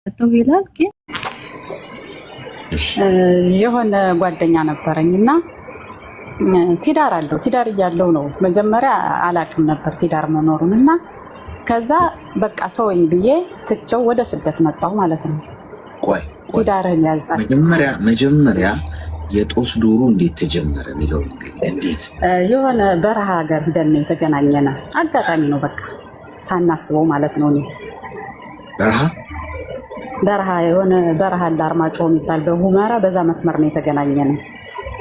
ይላል ግን የሆነ ጓደኛ ነበረኝና ትዳር አለው። ትዳር እያለው ነው መጀመሪያ አላቅም ነበር ትዳር መኖሩንና ከዛ በቃ ተወኝ ብዬ ትቼው ወደ ስደት መጣሁ ማለት ነው። ቆይ ትዳርን ያዛል። መጀመሪያ የጦስ ዶሮ እንዴት ተጀመረ የሚለው እንዴት የሆነ በረሃ ሀገር ሄደን የተገናኘነ አጋጣሚ ነው። በቃ ሳናስበው ማለት ነው። እኔ በረሃ የሆነ በረሃ አርማጮ የሚባል በሁመራ በዛ መስመር ነው የተገናኘነው።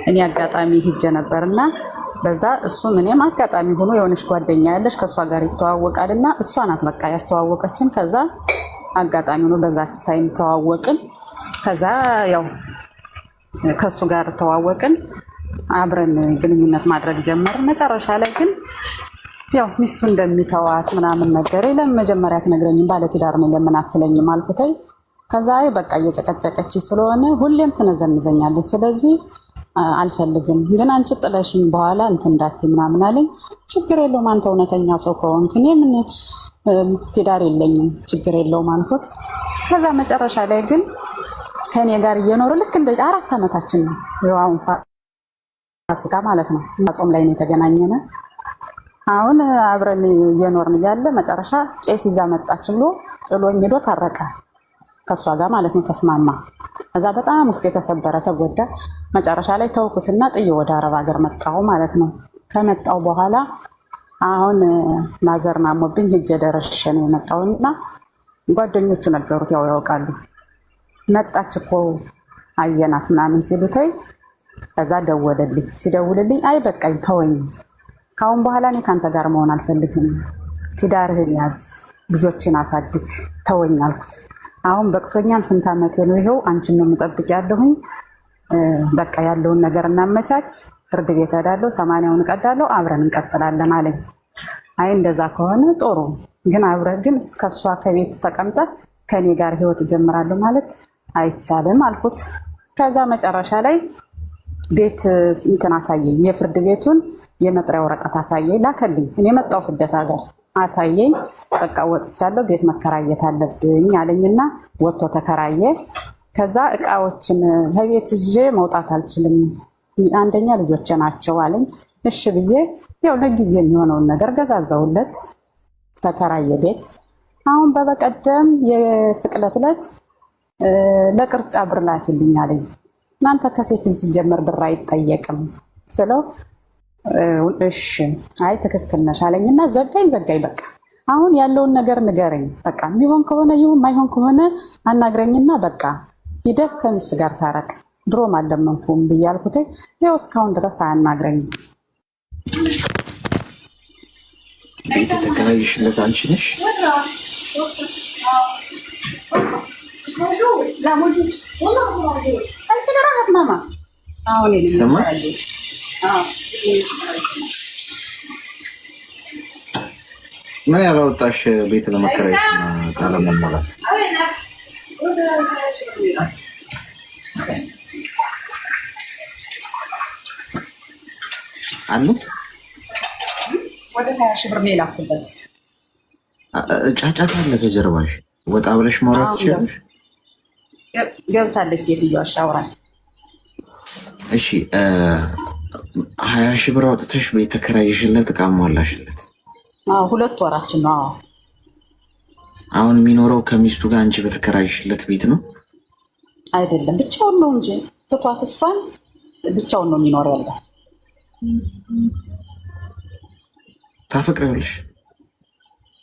እኔ አጋጣሚ ሂጄ ነበርና በዛ እሱም እኔም አጋጣሚ ሆኖ የሆነች ጓደኛ ያለች ከሷ ጋር ይተዋወቃልና እሷ ናት በቃ ያስተዋወቀችን። ከዛ አጋጣሚ ሆኖ በዛች ታይም ተዋወቅን። ከዛ ያው ከሱ ጋር ተዋወቅን፣ አብረን ግንኙነት ማድረግ ጀመርን። መጨረሻ ላይ ግን ያው ሚስቱ እንደሚተዋት ምናምን ነገር ለምን መጀመሪያ አትነግረኝም? ባለትዳር ነኝ ለምን አትለኝም አልኩተይ። ከዛ በቃ እየጨቀጨቀች ስለሆነ ሁሌም ትነዘንዘኛለች። ስለዚህ አልፈልግም ግን አንቺ ጥለሽኝ በኋላ እንትን እንዳትይ ምናምን አለኝ። ችግር የለውም አንተ እውነተኛ ሰው ከሆንክ እኔ ምን ትዳር የለኝም ችግር የለውም አልኩት። ከዛ መጨረሻ ላይ ግን ከኔ ጋር እየኖረ ልክ እንደ 4 ዓመታችን ነው። አሁን ፋሲካ ማለት ነው ጾም ላይ ነው የተገናኘነ። አሁን አብረን እየኖርን እያለ መጨረሻ ቄስ ይዛ መጣች ብሎ ጥሎኝ ሄዶ ታረቀ ከሷ ጋር ማለት ነው። ተስማማ። ከዛ በጣም ውስጥ የተሰበረ ተጎዳ። መጨረሻ ላይ ተውኩትና ጥዬ ወደ አረብ ሀገር መጣሁ ማለት ነው። ከመጣሁ በኋላ አሁን ማዘርና ሞብኝ ሂጄ ደረሼ ነው የመጣሁና ጓደኞቹ ነገሩት። ያው ያውቃሉ። መጣች እኮ አየናት ምናምን ሲሉተይ ከዛ ደወለልኝ። ሲደውልልኝ አይ በቃኝ ተወኝ፣ ካሁን በኋላ እኔ ካንተ ጋር መሆን አልፈልግም፣ ትዳርህን ያዝ፣ ልጆችን አሳድግ፣ ተወኝ አልኩት። አሁን በቅቶኛል፣ ስንት ዓመቴ ነው ይኸው አንቺን ነው የምጠብቅ ያለሁኝ። በቃ ያለውን ነገር እናመቻች፣ ፍርድ ቤት እሄዳለሁ፣ 80ውን እቀዳለሁ፣ አብረን እንቀጥላለን አለኝ። አይ እንደዛ ከሆነ ጥሩ፣ ግን አብረን ግን ከሷ ከቤት ተቀምጠ ከኔ ጋር ህይወት እጀምራለሁ ማለት አይቻልም አልኩት። ከዛ መጨረሻ ላይ ቤት እንትን አሳየኝ፣ የፍርድ ቤቱን የመጥሪያ ወረቀት አሳየኝ፣ ላከልኝ። እኔ መጣሁ ስደት ሀገር አሳየኝ። በቃ ወጥቻለሁ፣ ቤት መከራየት አለብኝ አለኝና ወጥቶ ተከራየ። ከዛ እቃዎችን ከቤት ይዤ መውጣት አልችልም፣ አንደኛ ልጆቼ ናቸው አለኝ። እሺ ብዬ ያው ለጊዜ የሚሆነውን ነገር ገዛዛውለት ተከራየ ቤት። አሁን በበቀደም የስቅለት ዕለት ለቅርጫ ብር ላኪልኝ አለኝ። እናንተ ከሴት ልጅ ሲጀመር ብር አይጠየቅም ስለው እሺ አይ ትክክል ነሽ አለኝና ዘጋኝ። በቃ አሁን ያለውን ነገር ንገረኝ፣ በቃ የሚሆን ከሆነ ይሁን ማይሆን ከሆነ አናግረኝና በቃ ሂደህ ከሚስት ጋር ታረቅ፣ ድሮም አልለመንኩም ብያልኩት ያው እስካሁን ድረስ አያናግረኝም። ተከራይሽለት አንቺ ነሽ? ምን ያላወጣሽ ቤት ለመከራየት ካለመሟላት አሉ? ወደ 20 ሺህ ብር ነው የላኩበት። ጫጫታ አለ ከጀርባሽ፣ ወጣ ብለሽ ማውራት ትችላለሽ። ገብታለች ሴትዮዋ አሻውራል። እሺ 20 ሺህ ብር አውጥተሽ ቤት ተከራይሽለት፣ እቃ ሟላሽለት? 2 ወራችን ነው። አሁን የሚኖረው ከሚስቱ ጋር አንቺ በተከራይሽለት ቤት ነው? አይደለም ብቻውን ነው እንጂ ትቷት እሷን ብቻውን ነው የሚኖር ያለ። ታፈቅሪያለሽ?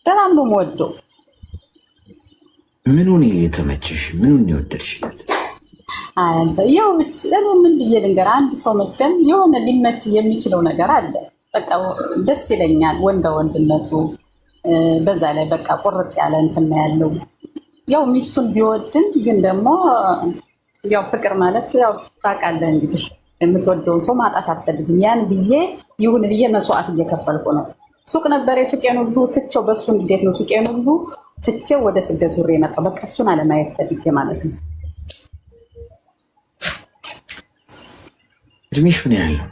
በጣም ነው የምወደው። ምኑን የተመቸሽ? ምኑን የወደድሽለት? ያው ምን ብዬ ልንገር፣ አንድ ሰው መቼም የሆነ ሊመች የሚችለው ነገር አለ። በቃ ደስ ይለኛል ወንደ ወንድነቱ፣ በዛ ላይ በቃ ቁርጥ ያለ እንትን ያለው። ያው ሚስቱን ቢወድም ግን ደግሞ ያው ፍቅር ማለት ያው ታውቃለህ እንግዲህ የምትወደውን ሰው ማጣት አትፈልግም። ያን ብዬ ይሁን ብዬ መስዋዕት እየከፈልኩ ነው። ሱቅ ነበር፣ የሱቄን ሁሉ ትቼው በሱ እንዴት ነው ሱቄን ሁሉ ትቼው ወደ ስደት ዙሬ የመጣው በቃ እሱን አለማየት ፈልጌ ማለት ነው። እድሜሽ ምን ያህል ነው?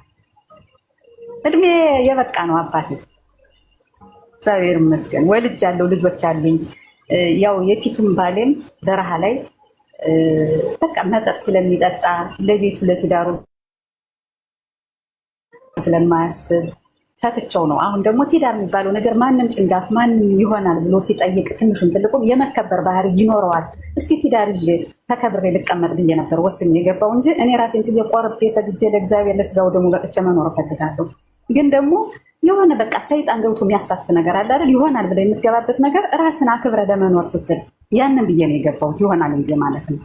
እድሜ የበቃ ነው አባቴ፣ እግዚአብሔር ይመስገን። ወልጃለሁ፣ ልጆች አሉኝ። ያው የፊቱን ባሌም በረሃ ላይ በቃ መጠጥ ስለሚጠጣ ለቤቱ ለትዳሩ ስለማያስብ ፈትቸው ነው። አሁን ደግሞ ትዳር የሚባለው ነገር ማንም ጭንጋፍ ማንም ይሆናል ብሎ ሲጠይቅ ትንሹም ትልቁም የመከበር ባህሪ ይኖረዋል። እስቲ ትዳር ይዤ ተከብሬ ልቀመጥ ብዬ ነበር ወስኜ የገባው እንጂ እኔ ራሴን ችዬ ቆርቤ ሰግጄ ለእግዚአብሔር ለስጋው ደግሞ በቅቼ መኖር እፈልጋለሁ። ግን ደግሞ የሆነ በቃ ሰይጣን ገብቶ የሚያሳስት ነገር አለ አይደል? ይሆናል ብለህ የምትገባበት ነገር ራስን አክብረ ለመኖር ስትል ያንን ብዬ ነው የገባሁት። ይሆናል ብዬ ማለት ነው።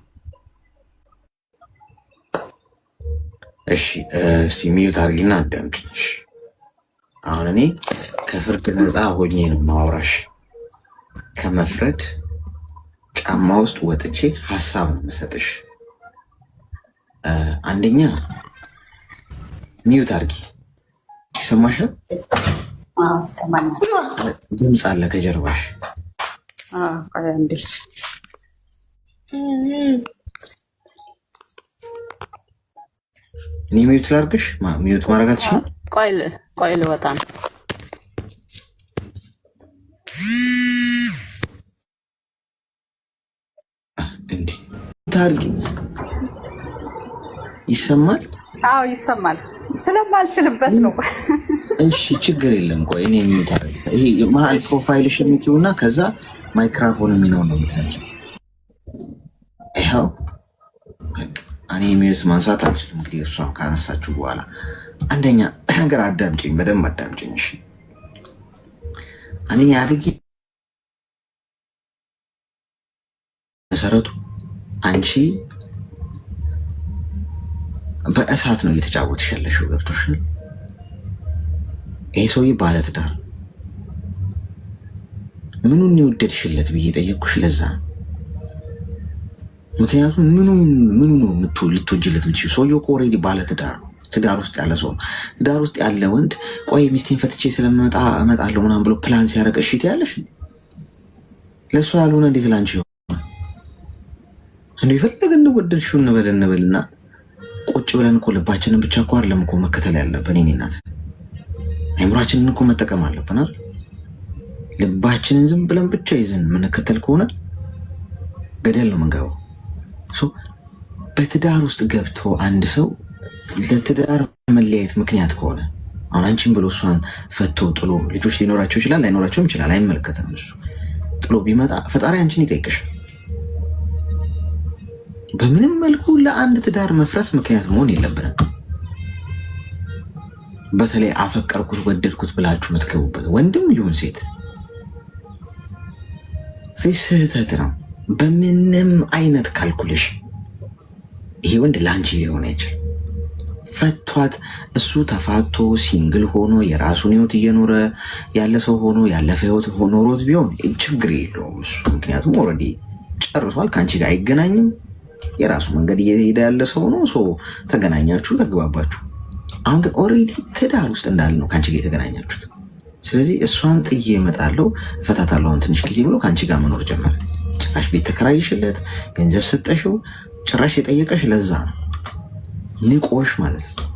እሺ ሚዩት አድርጊና አዳምጪኝ። አሁን እኔ ከፍርድ ነፃ ሆኜ ነው ማውራሽ። ከመፍረድ ጫማ ውስጥ ወጥቼ ሀሳብ ነው የምሰጥሽ። አንደኛ ሚዩት አድርጊ። ይሰማሻል? ድምፅ አለ ከጀርባሽ። እንዴት እኔ ሚዩት ላድርግሽ? ሚዩት ማድረግ አትችይም? ቆይ ልወጣ ነው። እንዴ ታርጊ ይሰማል? አዎ ይሰማል። ስለማልችልበት ነው። እሺ ችግር የለም። ቆይ እኔ ሚዩት አድርግ። ይሄ መሀል ፕሮፋይልሽ የምትይውና ከዛ ማይክራፎን የሚነው ነው የምትላቸው። ይኸው እኔ ሚዩት ማንሳት አልችልም። እንግዲህ እሷም ካነሳችሁ በኋላ አንደኛ ነገር አዳምጪኝ፣ በደንብ አዳምጪኝ። እሺ አንደኛ አድርጊ። መሰረቱ አንቺ በእሳት ነው እየተጫወትሽ ያለሽው። ገብቶሻል? ይሄ ሰውዬ ባለትዳር ምኑን የወደድሽለት ብዬ ጠየቅኩሽ። ለዛ ምክንያቱም ምኑ ነው ልትወጂለት የምትችይው? ሰውዬው እኮ ኦልሬዲ ባለትዳር ነው። ትዳር ውስጥ ያለ ሰው ነው። ትዳር ውስጥ ያለ ወንድ ቆይ ሚስቴን ፈትቼ ስለምመጣ እመጣለሁ ምናምን ብሎ ፕላን ሲያደርግ እሺ ትያለሽ? ለእሱ ያልሆነ እንዴት ላንቺ ይሆናል? እንደ የፈለገ እንወደድሽው እንበልና ቁጭ ብለን እኮ ልባችንን ብቻ እኮ አይደለም እኮ መከተል ያለብን። የእኔ እናት አይምሯችንን እኮ መጠቀም አለብናል። ልባችንን ዝም ብለን ብቻ ይዘን የምንከተል ከሆነ ገደል ነው የምንገባው። በትዳር ውስጥ ገብቶ አንድ ሰው ለትዳር መለያየት ምክንያት ከሆነ አሁን አንቺን ብሎ እሷን ፈቶ ጥሎ ልጆች ሊኖራቸው ይችላል፣ ላይኖራቸውም ይችላል። አይመለከተንም። እሱ ጥሎ ቢመጣ ፈጣሪ አንቺን ይጠይቅሻል። በምንም መልኩ ለአንድ ትዳር መፍረስ ምክንያት መሆን የለብንም። በተለይ አፈቀርኩት ወደድኩት ብላችሁ የምትገቡበት ወንድም ይሁን ሴት ስህተት ነው። በምንም አይነት ካልኩሌሽ ይሄ ወንድ ለአንቺ ሊሆን አይችልም። ፈቷት እሱ ተፋቶ ሲንግል ሆኖ የራሱን ህይወት እየኖረ ያለ ሰው ሆኖ ያለፈ ህይወት ኖሮት ቢሆን ችግር የለውም እሱ። ምክንያቱም ኦልሬዲ ጨርሷል፣ ከአንቺ ጋር አይገናኝም። የራሱ መንገድ እየሄደ ያለ ሰው ነው። ተገናኛችሁ፣ ተግባባችሁ። አሁን ግን ኦልሬዲ ትዳር ውስጥ እንዳለ ነው ከአንቺ ጋር የተገናኛችሁት። ስለዚህ እሷን ጥዬ እመጣለሁ እፈታታለሁ አሁን ትንሽ ጊዜ ብሎ ከአንቺ ጋር መኖር ጀመረ። ጭራሽ ቤት ተከራይሽለት፣ ገንዘብ ሰጠሽው፣ ጭራሽ የጠየቀሽ ለዛ ነው ንቆሽ ማለት ነው።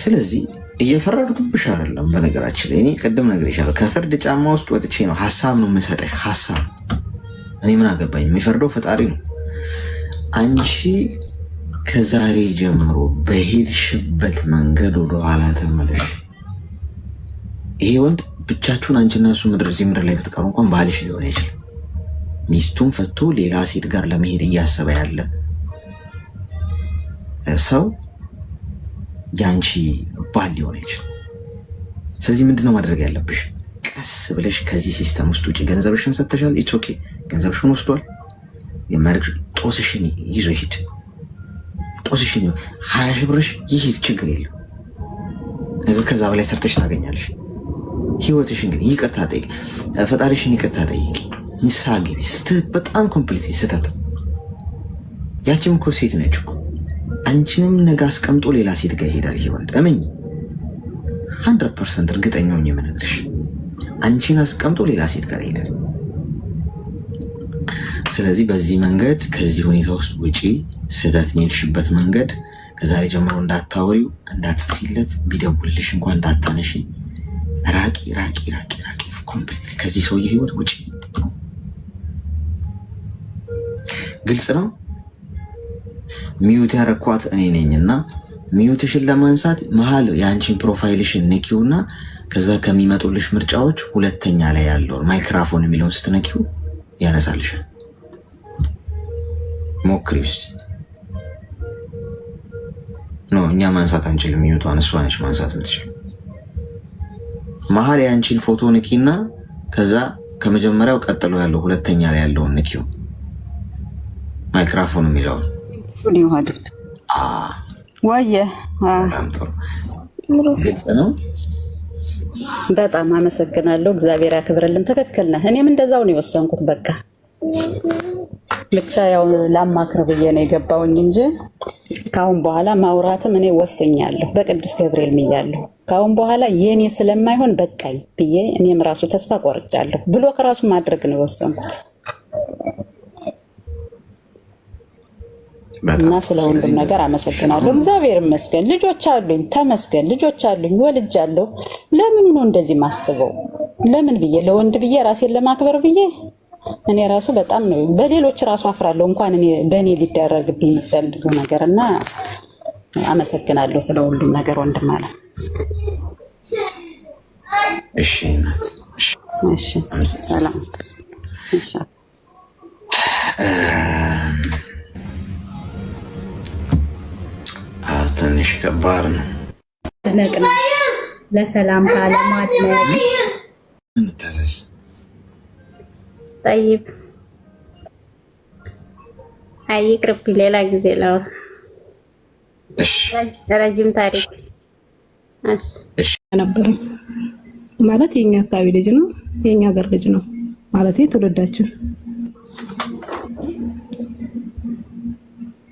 ስለዚህ እየፈረድኩብሽ አይደለም። በነገራችን ላይ እኔ ቅድም ነግሬሻለሁ፣ ከፍርድ ጫማ ውስጥ ወጥቼ ነው ሀሳብ ነው የምሰጠሽ። ሀሳብ እኔ ምን አገባኝ? የሚፈርደው ፈጣሪ ነው። አንቺ ከዛሬ ጀምሮ በሄድሽበት መንገድ ወደኋላ ተመለሽ። ይሄ ወንድ ብቻችሁን አንቺና እሱ እዚህ ምድር ላይ ብትቀሩ እንኳን ባልሽ ሊሆን አይችልም። ሚስቱን ፈቶ ሌላ ሴት ጋር ለመሄድ እያሰበ ያለ ሰው ያንቺ ባል ሊሆን አይችልም። ስለዚህ ምንድነው ማድረግ ያለብሽ? ቀስ ብለሽ ከዚህ ሲስተም ውስጥ ውጭ። ገንዘብሽን ሰጥተሻል፣ ኢትስ ኦኬ። ገንዘብሽን ወስዷል። የማድረግ ጦስሽን ይዞ ይሄድ። ጦስሽን 20 ሺህ ብርሽ ይሄድ፣ ችግር የለም። ነገር ከዛ በላይ ሰርተሽ ታገኛለሽ። ህይወትሽን ግን ይቅርታ ጠይቂ፣ ፈጣሪሽን ይቅርታ ጠይቂ፣ ንስሐ ግቢ። ስትት በጣም ኮምፕሊት ስተት። ያቺም እኮ ሴት ነች እኮ አንቺንም ነገ አስቀምጦ ሌላ ሴት ጋር ይሄዳል ይሄ ወንድ። እመኝ 100% እርግጠኛ ሆኜ የምነግርሽ አንቺን አስቀምጦ ሌላ ሴት ጋር ይሄዳል። ስለዚህ በዚህ መንገድ ከዚህ ሁኔታ ውስጥ ውጪ። ስህተት የሄድሽበት መንገድ ከዛሬ ጀምሮ እንዳታወሪው፣ እንዳትጽፊለት፣ ቢደውልሽ እንኳን እንዳታነሺ። ራቂ ራቂ ራቂ ራቂ። ኮምፕሊትሊ ከዚህ ሰውዬ ህይወት ውጪ። ግልጽ ነው። ሚዩት ያረኳት እኔ ነኝና ሚዩትሽን ለማንሳት መሀል የአንቺን ፕሮፋይልሽን ንኪውና ከዛ ከሚመጡልሽ ምርጫዎች ሁለተኛ ላይ ያለውን ማይክራፎን የሚለውን ስትነኪው ያነሳልሻል። ሞክሪ ውስጥ ኖ እኛ ማንሳት አንችልም። ሚዩቷን እሷ ነች ማንሳት የምትችል። መሀል የአንቺን ፎቶ ንኪና ከዛ ከመጀመሪያው ቀጥሎ ያለው ሁለተኛ ላይ ያለውን ንኪው ማይክራፎን የሚለውን ወየ። ግልጽ ነው። በጣም አመሰግናለሁ። እግዚአብሔር ያክብርልን። ትክክል ነህ። እኔም እንደዛው ነው የወሰንኩት። በቃ ብቻ ያው ላማክር ብዬ ነው የገባውኝ እንጂ ካሁን በኋላ ማውራትም እኔ ወሰኛለሁ። በቅዱስ ገብርኤል ምያለሁ። ካሁን በኋላ የኔ ስለማይሆን በቃኝ ብዬ እኔም ራሱ ተስፋ ቆርጫለሁ። ብሎክ ራሱ ማድረግ ነው የወሰንኩት እና ስለ ሁሉም ነገር አመሰግናለሁ። እግዚአብሔር ይመስገን። ልጆች አሉኝ፣ ተመስገን። ልጆች አሉኝ፣ ወልጃለሁ። ለምን ነው እንደዚህ ማስበው? ለምን ብዬ ለወንድ ብዬ ራሴን ለማክበር ብዬ እኔ ራሱ በጣም ነው በሌሎች ራሱ አፍራለሁ። እንኳን እኔ በእኔ ሊደረግብኝ የሚፈልገው ነገር እና አመሰግናለሁ ስለ ሁሉም ነገር ወንድም አለ። እሺ እሺ፣ ሰላም። እሺ ትንሽ ከባድ ነው። ድነቅ ነው ለሰላም ካለማድነቅ እንታዘዝ። ጠይብ አይቅርብ ሌላ ጊዜ ለው ረጅም ታሪክ እሺ ነበር ማለት የኛ አካባቢ ልጅ ነው፣ የኛ ሀገር ልጅ ነው ማለት ትውልዳችን።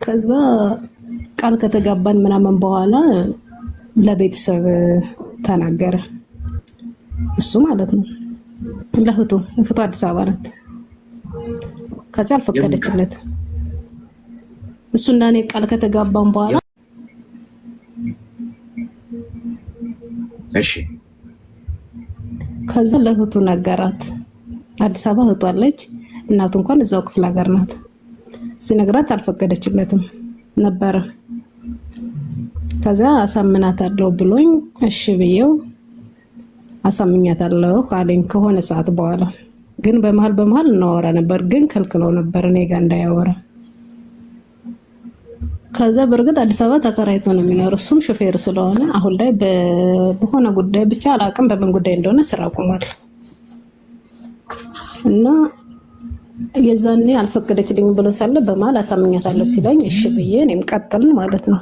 ከዛ ቃል ከተጋባን ምናምን በኋላ ለቤተሰብ ተናገረ። እሱ ማለት ነው ለእህቱ አዲስ አበባ ናት። ከዛ አልፈቀደችለት። እሱ እና እኔ ቃል ከተጋባን በኋላ እሺ ከዛ ለእህቱ ነገራት። አዲስ አበባ እህቱ አለች። እናቱ እንኳን እዛው ክፍለ ሀገር ናት። ሲነግራት አልፈቀደችለትም ነበረ። ከዛ አሳምናታለሁ ብሎኝ እሺ ብዬው አሳምኛታለሁ አለኝ። ከሆነ ሰዓት በኋላ ግን በመሃል እናወራ ነበር፣ ግን ከልክለው ነበር እኔ ጋር እንዳያወራ። ከዛ በርግጥ አዲስ አበባ ተከራይቶ ነው የሚኖረው። እሱም ሾፌር ስለሆነ አሁን ላይ በሆነ ጉዳይ ብቻ አላቅም በምን ጉዳይ እንደሆነ ስራ አቁሟል። እና የዛኔ አልፈቀደችልኝ ብሎ ሳለ በመሃል አሳምኛታለሁ ሲለኝ እሺ ብዬ እኔም ቀጥልን ማለት ነው።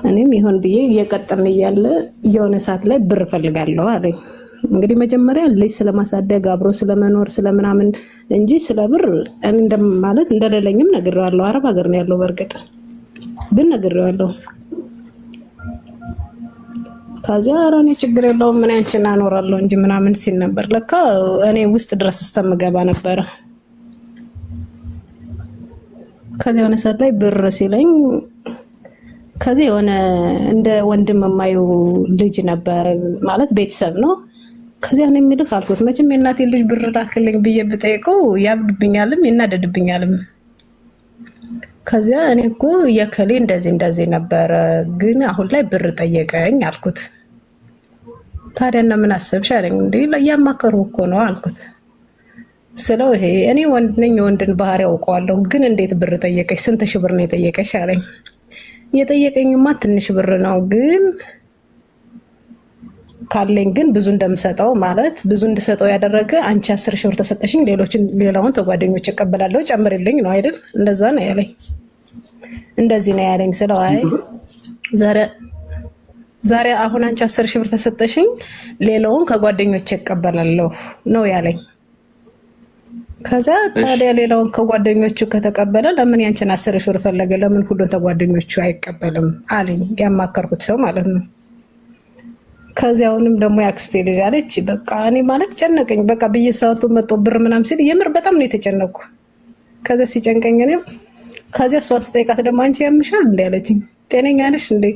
እኔም ይሁን ብዬ እየቀጠልን እያለ የሆነ ሰዓት ላይ ብር ፈልጋለሁ አለኝ። እንግዲህ መጀመሪያ ልጅ ስለማሳደግ አብሮ ስለመኖር ስለምናምን እንጂ ስለ ብር ማለት እንደሌለኝም ነግሬዋለሁ። አረብ ሀገር ነው ያለው በርግጥ ግን ነግሬዋለሁ። ከዚያ ኧረ እኔ ችግር የለውም ምን አንቺን አኖራለሁ እንጂ ምናምን ሲል ነበር። ለካ እኔ ውስጥ ድረስ እስተምገባ ነበረ። ከዚያ የሆነ ሰዓት ላይ ብር ሲለኝ ከዚህ የሆነ እንደ ወንድም የማየው ልጅ ነበር ማለት ቤተሰብ ነው። ከዚያ ነው የሚልክ አልኩት። መቼም የእናቴ ልጅ ብር ላክልኝ ብዬ ብጠይቀው ያብድብኛልም ይናደድብኛልም። ከዚያ እኔ እኮ የከሌ እንደዚህ ነበር ግን አሁን ላይ ብር ጠየቀኝ አልኩት። ታዲያ እና ምን አሰብሽ አለኝ። እንዴ ለያማከሩ እኮ ነው አልኩት። ስለው ይሄ እኔ ወንድ ነኝ የወንድን ባህሪ ያውቀዋለሁ፣ ግን እንዴት ብር ጠየቀሽ? ስንት ሺህ ብር ነው የጠየቀሽ አለኝ። የጠየቀኝማ ትንሽ ብር ነው ግን ካለኝ ግን ብዙ እንደምሰጠው ማለት ብዙ እንድሰጠው ያደረገ አንቺ 10 ሺህ ብር ተሰጠሽኝ ሌላውን ተጓደኞች እቀበላለሁ ጨምርልኝ ነው አይደል? እንደዛ ነው ያለኝ። እንደዚህ ነው ያለኝ ስለው አይ ዛሬ አሁን አንቺ 10 ሺህ ብር ተሰጠሽኝ ሌላውን ከጓደኞች እቀበላለሁ ነው ያለኝ። ከዛ ታዲያ ሌላውን ከጓደኞቹ ከተቀበለ ለምን ያንቺን 10 ሺህ ብር ፈለገ? ለምን ሁሉን ተጓደኞቹ አይቀበልም አለኝ። ያማከርኩት ሰው ማለት ነው። ከዚያውንም ደግሞ ያክስቴ ልጅ አለች። በቃ እኔ ማለት ጨነቀኝ። በቃ በየሰዓቱ መጥቶ ብር ምናምን ሲል የምር በጣም ነው የተጨነኩ። ከዛ ሲጨንቀኝ እኔ ከዚያ እሷን ስጠይቃት ደግሞ አንቺ ያምሻል እንዴ አለችኝ። ጤነኛ ነሽ እንዴ?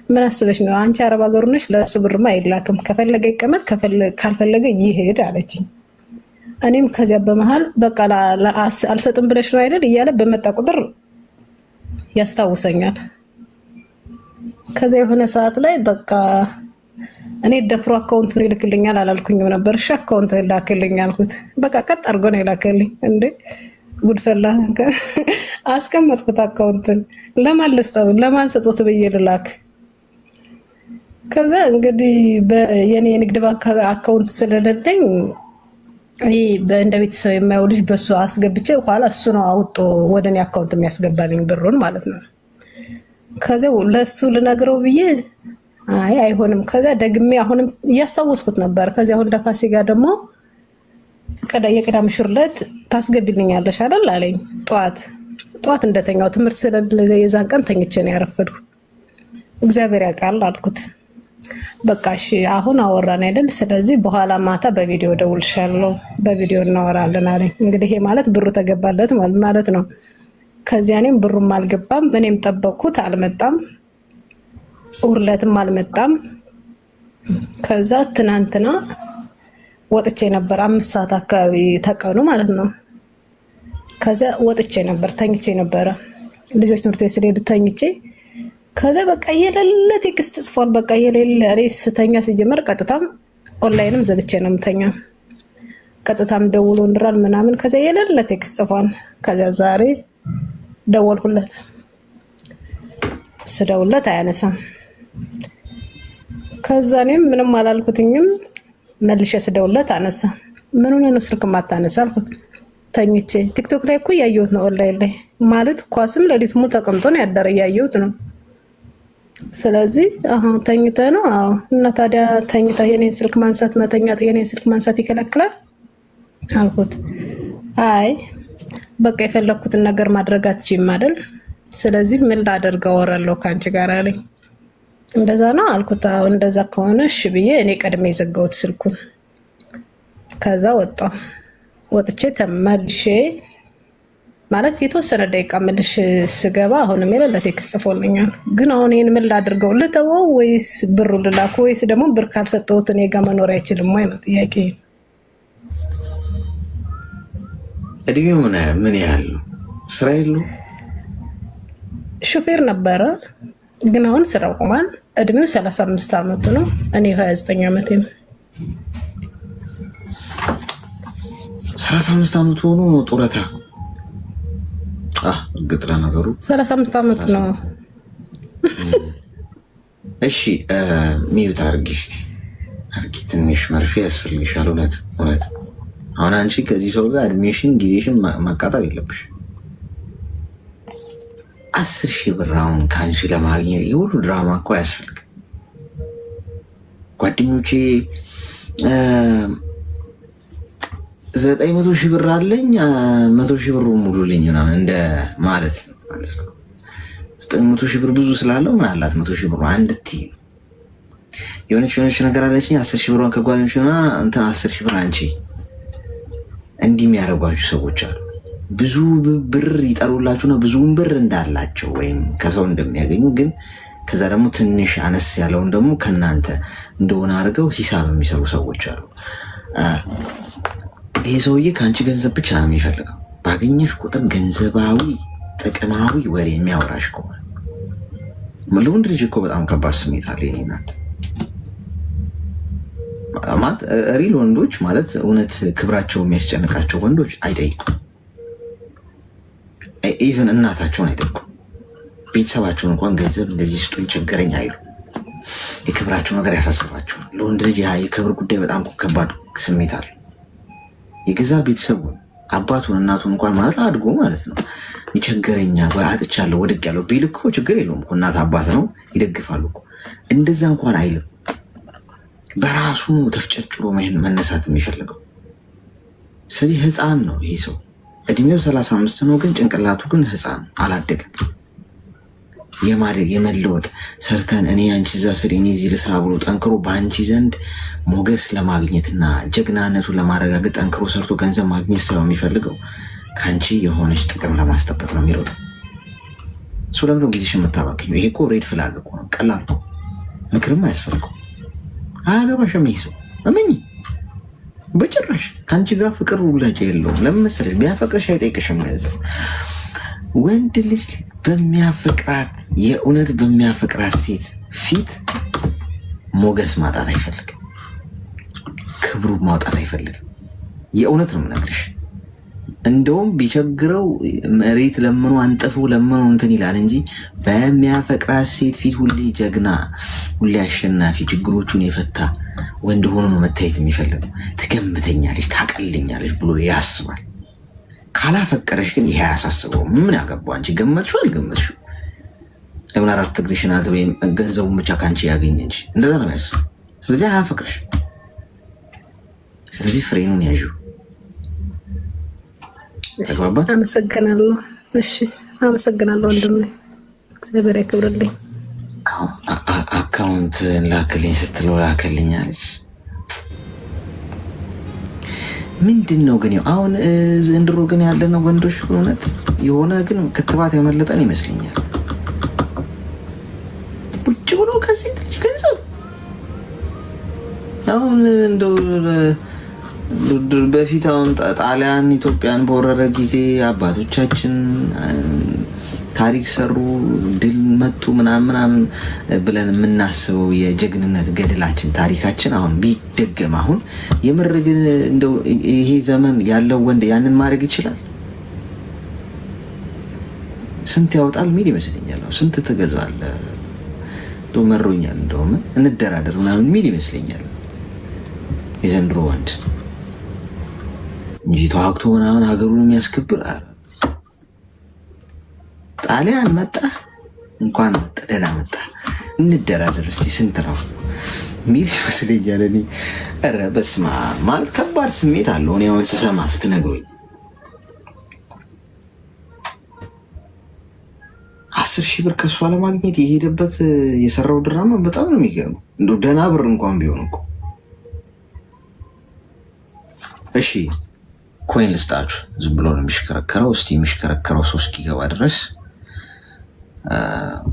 ምን አስበሽ ነው አንቺ አረብ ሀገር ነሽ? ለእሱ ብርማ አይላክም፣ ከፈለገ ይቀመጥ ካልፈለገ ይሄድ አለችኝ። እኔም ከዚያ በመሃል በቃ አልሰጥም ብለሽ ነው አይደል እያለ በመጣ ቁጥር ያስታውሰኛል። ከዚያ የሆነ ሰዓት ላይ በቃ እኔ ደፍሮ አካውንቱን ይልክልኛል አላልኩኝም ነበር። እሺ አካውንት ላክልኝ አልኩት። በቃ ቀጥ አድርጎ ነው ይላክልኝ። እንዴ ጉድፈላ አስቀመጥኩት አካውንትን። ለማን ልስጠው ለማን ሰጥቶት ብዬ ልላክ? ከዛ እንግዲህ የኔ የንግድ ባንክ አካውንት ስለሌለኝ እንደ ቤተሰብ የማየው ልጅ በሱ አስገብቼ ኋላ እሱ ነው አውጦ ወደ እኔ አካውንት የሚያስገባልኝ ብሩን ማለት ነው። ከዚያ ለሱ ልነግረው ብዬ አይሆንም። ከዚያ ደግሜ አሁንም እያስታወስኩት ነበር። ከዚያ አሁን ለፋሲካ ደግሞ የቅዳሜ ሽርለት ታስገቢልኛለሽ አይደል አለኝ። ጠዋት እንደተኛው ትምህርት ስለሌለ የዛን ቀን ተኝቼ ነው ያረፈድኩ። እግዚአብሔር ያውቃል አልኩት። በቃ እሺ አሁን አወራን አይደል? ስለዚህ በኋላ ማታ በቪዲዮ ደውልሻለሁ፣ በቪዲዮ እናወራለን አለኝ። እንግዲህ ይሄ ማለት ብሩ ተገባለት ማለት ነው። ከዚያ እኔም ብሩም አልገባም፣ እኔም ጠበቅኩት፣ አልመጣም። ውርለትም አልመጣም። ከዛ ትናንትና ወጥቼ ነበር 5 ሰዓት አካባቢ ተቀኑ ማለት ነው። ከዛ ወጥቼ ነበር፣ ተኝቼ ነበረ ልጆች ትምህርት ቤት ስለሄዱ ተኝቼ። ከዛ በቃ የሌለ ቴክስት ጽፏል። በቃ የሌለ እኔ ስተኛ ሲጀመር ቀጥታም ኦንላይንም ዘግቼ ነው የምተኛ። ቀጥታም ደውሎ እንድራል ምናምን። ከዛ የሌለ ቴክስት ጽፏል። ከዛ ዛሬ ደወልኩለት፣ ስደውልለት አያነሳም። ከዛ እኔም ምንም አላልኩትኝም። መልሼ ስደውልለት አነሳ። ምን ሆነ ነው ስልክ ማታነሳ አልኩት። ተኝቼ ቲክቶክ ላይ እኮ ያየሁት ነው ኦንላይን ላይ ማለት ኳስም ለሊት ሙሉ ተቀምጦ ነው ያደረ ያየሁት ነው። ስለዚህ ተኝተ ነው? አዎ። እና ታዲያ ተኝታ የኔን ስልክ ማንሳት መተኛት የኔን ስልክ ማንሳት ይከለክላል አልኩት። አይ በቃ የፈለኩትን ነገር ማድረግ አትችይም አይደል? ስለዚህ ምን ላደርገው አወራለሁ ካንቺ ጋር አለኝ። እንደዛ ነው አልኩት። አዎ እንደዛ ከሆነ እሺ ብዬ እኔ ቀድሜ የዘጋሁት ስልኩን። ከዛ ወጥቼ ተመልሼ ማለት የተወሰነ ደቂቃ መልሽ ስገባ አሁንም የሌለ ቴክስት ጽፎልኛል። ግን አሁን ይሄን ምን ላድርገው? ልተወው ወይስ ብሩ ልላክ? ወይስ ደግሞ ብር ካልሰጠሁት እኔ ጋር መኖር አይችልም ወይ ነው ጥያቄ። እድሜው ምን ያህል ነው? ስራ የለው? ሹፌር ነበረ ግን አሁን ስራው ቆሟል። እድሜው 35 ዓመቱ ነው። እኔ 29 ዓመቴ ነው። 35 ዓመቱ ሆኖ ነው ጡረታ? እርግጥ ለነገሩ 35 ዓመት ነው። እሺ ሚዩት አርጊ እስቲ አርጊ። ትንሽ መርፌ ያስፈልግሻል። እውነት አሁን አንቺ ከዚህ ሰው ጋር እድሜሽን ጊዜሽን ማቃጠል የለብሽ። 10,000 ብር አሁን ከአንቺ ለማግኘት የሁሉ ድራማ እኮ አያስፈልግም። ጓደኞቼ 900,000 ብር አለኝ 100,000 ብር ሙሉልኝ ምናምን እንደ ማለት ነው። 900,000 ብር ብዙ ስላለው ምን አላት 100,000 ብር አንድ ቲ የሆነች ነገር አለችኝ። 10,000 ብሯን ከጓደኞች ሆና እንትን 10,000 ብር አንቺ እንዲህ የሚያደርጓችሁ ሰዎች አሉ። ብዙ ብር ይጠሩላችሁና ብዙውን ብር እንዳላቸው ወይም ከሰው እንደሚያገኙ ግን ከዛ ደግሞ ትንሽ አነስ ያለውን ደግሞ ከእናንተ እንደሆነ አድርገው ሂሳብ የሚሰሩ ሰዎች አሉ። ይሄ ሰውዬ ከአንቺ ገንዘብ ብቻ ነው የሚፈልገው። ባገኘሽ ቁጥር ገንዘባዊ ጥቅማዊ ወሬ የሚያወራሽ ከሆነ ለወንድ ልጅ እኮ በጣም ከባድ ስሜት አለ። የኔ ናት ማለት ሪል ወንዶች ማለት እውነት ክብራቸው የሚያስጨንቃቸው ወንዶች አይጠይቁም። ኢቨን እናታቸውን አይጠይቁም። ቤተሰባቸውን እንኳን ገንዘብ እንደዚህ ስጡኝ ቸገረኝ አይሉ። የክብራቸው ነገር ያሳስባቸዋል። ለወንድ ልጅ የክብር ጉዳይ በጣም ከባድ ስሜት አለ። የገዛ ቤተሰቡ አባቱን እናቱን እንኳን ማለት አድጎ ማለት ነው ይቸገረኛል ወይ አጥቻለሁ ወድቅ ያለው ቢል እኮ ችግር የለውም እኮ እናት አባት ነው ይደግፋሉ እኮ። እንደዛ እንኳን አይልም። በራሱ ተፍጨጭሮ መነሳት የሚፈልገው። ስለዚህ ህፃን ነው ይሄ ሰው። እድሜው 35 ነው፣ ግን ጭንቅላቱ ግን ህፃን አላደገም። የማደግ የመለወጥ ሰርተን እኔ አንቺ እዛ ስር እኔ እዚህ ልስራ ብሎ ጠንክሮ በአንቺ ዘንድ ሞገስ ለማግኘትና ጀግናነቱን ለማረጋገጥ ጠንክሮ ሰርቶ ገንዘብ ማግኘት ሳይሆን የሚፈልገው ከአንቺ የሆነች ጥቅም ለማስጠበቅ ነው የሚሮጠው። እሱ ለምዶ ጊዜሽ የምታባክኘው። ይሄ እኮ ሬድ ፍላግ እኮ ነው። ቀላል ነው። ምክርም አያስፈልገው። አያገባሽም ይሄ ሰው እመኚ። በጭራሽ ከአንቺ ጋር ፍቅር ውላጅ የለውም። ለምን መሰለሽ? ቢያፈቅርሽ አይጠይቅሽም ገንዘብ። ወንድ ልጅ በሚያፈቅራት የእውነት በሚያፈቅራት ሴት ፊት ሞገስ ማጣት አይፈልግም። ክብሩ ማውጣት አይፈልግም። የእውነት ነው የምነግርሽ። እንደውም ቢቸግረው መሬት ለምኖ አንጥፎ ለምኖ እንትን ይላል እንጂ በሚያፈቅራት ሴት ፊት ሁሌ ጀግና፣ ሁሌ አሸናፊ፣ ችግሮቹን የፈታ ወንድ ሆኖ ነው መታየት የሚፈልገው። ትገምተኛለች፣ ታቀልኛለች ብሎ ያስባል። ካላፈቀረሽ ግን ይሄ አያሳስበው። ምን ያገባው አንቺ ገመትሽው አልገመትሽው? ለምን አራት እግርሽን ወይም ገንዘቡን ብቻ ከአንቺ ያገኝ እንጂ እንደዛ ነው ያስበው። ስለዚህ አያፈቅረሽ። ስለዚህ ፍሬኑን ያዥው። ተግባባን? አመሰግናለሁ። እሺ አመሰግናለሁ ወንድሜ፣ እግዚአብሔር ያክብርልኝ። አካውንት ላክልኝ ስትለው ላክልኛለች። ምንድን ነው ግን አሁን ዘንድሮ ግን ያለነው ወንዶች እውነት የሆነ ግን ክትባት ያመለጠን ይመስለኛል። ቁጭ ብሎ ከሴት ልጅ ገንዘብ አሁን እንደው በፊት አሁን ጣሊያን ኢትዮጵያን በወረረ ጊዜ አባቶቻችን ታሪክ ሰሩ፣ ድል መቱ ምናምን ብለን የምናስበው የጀግንነት ገድላችን ታሪካችን አሁን ቢደገም አሁን የምር ግን እንደው ይሄ ዘመን ያለው ወንድ ያንን ማድረግ ይችላል? ስንት ያወጣል ሚል ይመስለኛል። ስንት ትገዛለህ? እንደው መሮኛል፣ እንደውም እንደራደር ምናምን ሚል ይመስለኛል የዘንድሮ ወንድ እንጂ ተዋግቶ ምናምን ሀገሩን የሚያስከብር ጣሊያን መጣ እንኳን መጣ ደህና መጣ እንደራደር እስቲ ስንት ነው ሚል ይመስለኛል። እኔ ኧረ በስመ አብ ማለት ከባድ ስሜት አለው። እኔ አሁን ስሰማ ስትነግሩኝ 10,000 ብር ከሷ ለማግኘት የሄደበት የሰራው ድራማ በጣም ነው የሚገርመው። እንደው ደህና ብር እንኳን ቢሆን እኮ እሺ ኮይን ልስጣችሁ። ዝም ብሎ ነው የሚሽከረከረው። እስቲ የሚሽከረከረው 3 እስኪገባ ድረስ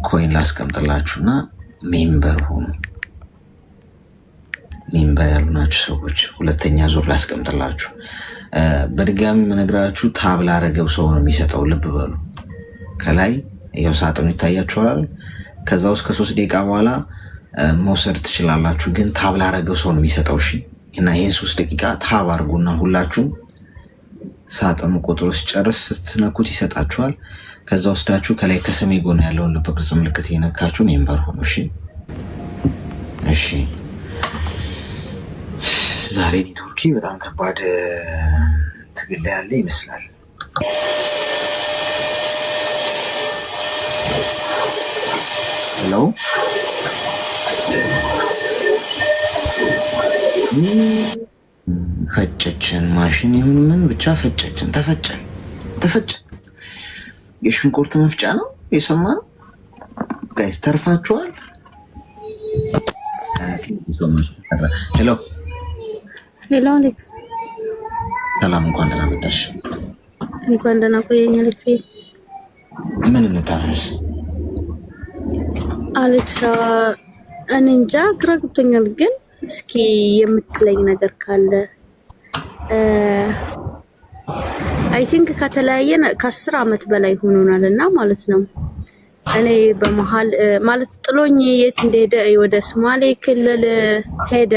ኮይን ላስቀምጥላችሁና ሜምበር ሆኑ። ሜምበር ያሉናችሁ ሰዎች ሁለተኛ ዙር ላስቀምጥላችሁ። በድጋሚ መነግራችሁ ታብ ላረገው ሰው ነው የሚሰጠው። ልብ በሉ። ከላይ ያው ሳጥኑ ይታያችኋል። ከዛ ውስጥ ከ3 ደቂቃ በኋላ መውሰድ ትችላላችሁ። ግን ታብ ላረገው ሰው ነው የሚሰጠው። እሺ። እና ይሄን 3 ደቂቃ ታብ አድርጉና ሁላችሁም ሳጥኑ ቁጥሩ ሲጨርስ ስትነኩት ይሰጣችኋል። ከዛ ወስዳችሁ ከላይ ከሰሜን ጎን ያለውን ልብ ቅርጽ ምልክት እየነካችሁ ሜምበር ሆኑ። እሺ እሺ። ዛሬ ኔትወርኪ በጣም ከባድ ትግል ላይ ያለ ይመስላል። ሄሎ ፈጨችን ማሽን ይሁን ምን ብቻ ፈጨችን፣ ተፈጨን። የሽንኩርት መፍጫ ነው የሰማነው። ጋይስ ተርፋችኋል። ሄሎ ሄሎ አሌክስ፣ ሰላም፣ እንኳን ደህና መጣሽ። እንኳን ደህና ቆየኝ አሌክስ። ምን እንታዘዝ አሌክስ? እኔ እንጃ ግራ ገብቶኛል፣ ግን እስኪ የምትለኝ ነገር ካለ አይ ቲንክ ከተለያየን ከ10 ዓመት በላይ ሆኖናል እና ማለት ነው። እኔ በመሃል ማለት ጥሎኝ የት እንደሄደ ወደ ሶማሌ ክልል ሄደ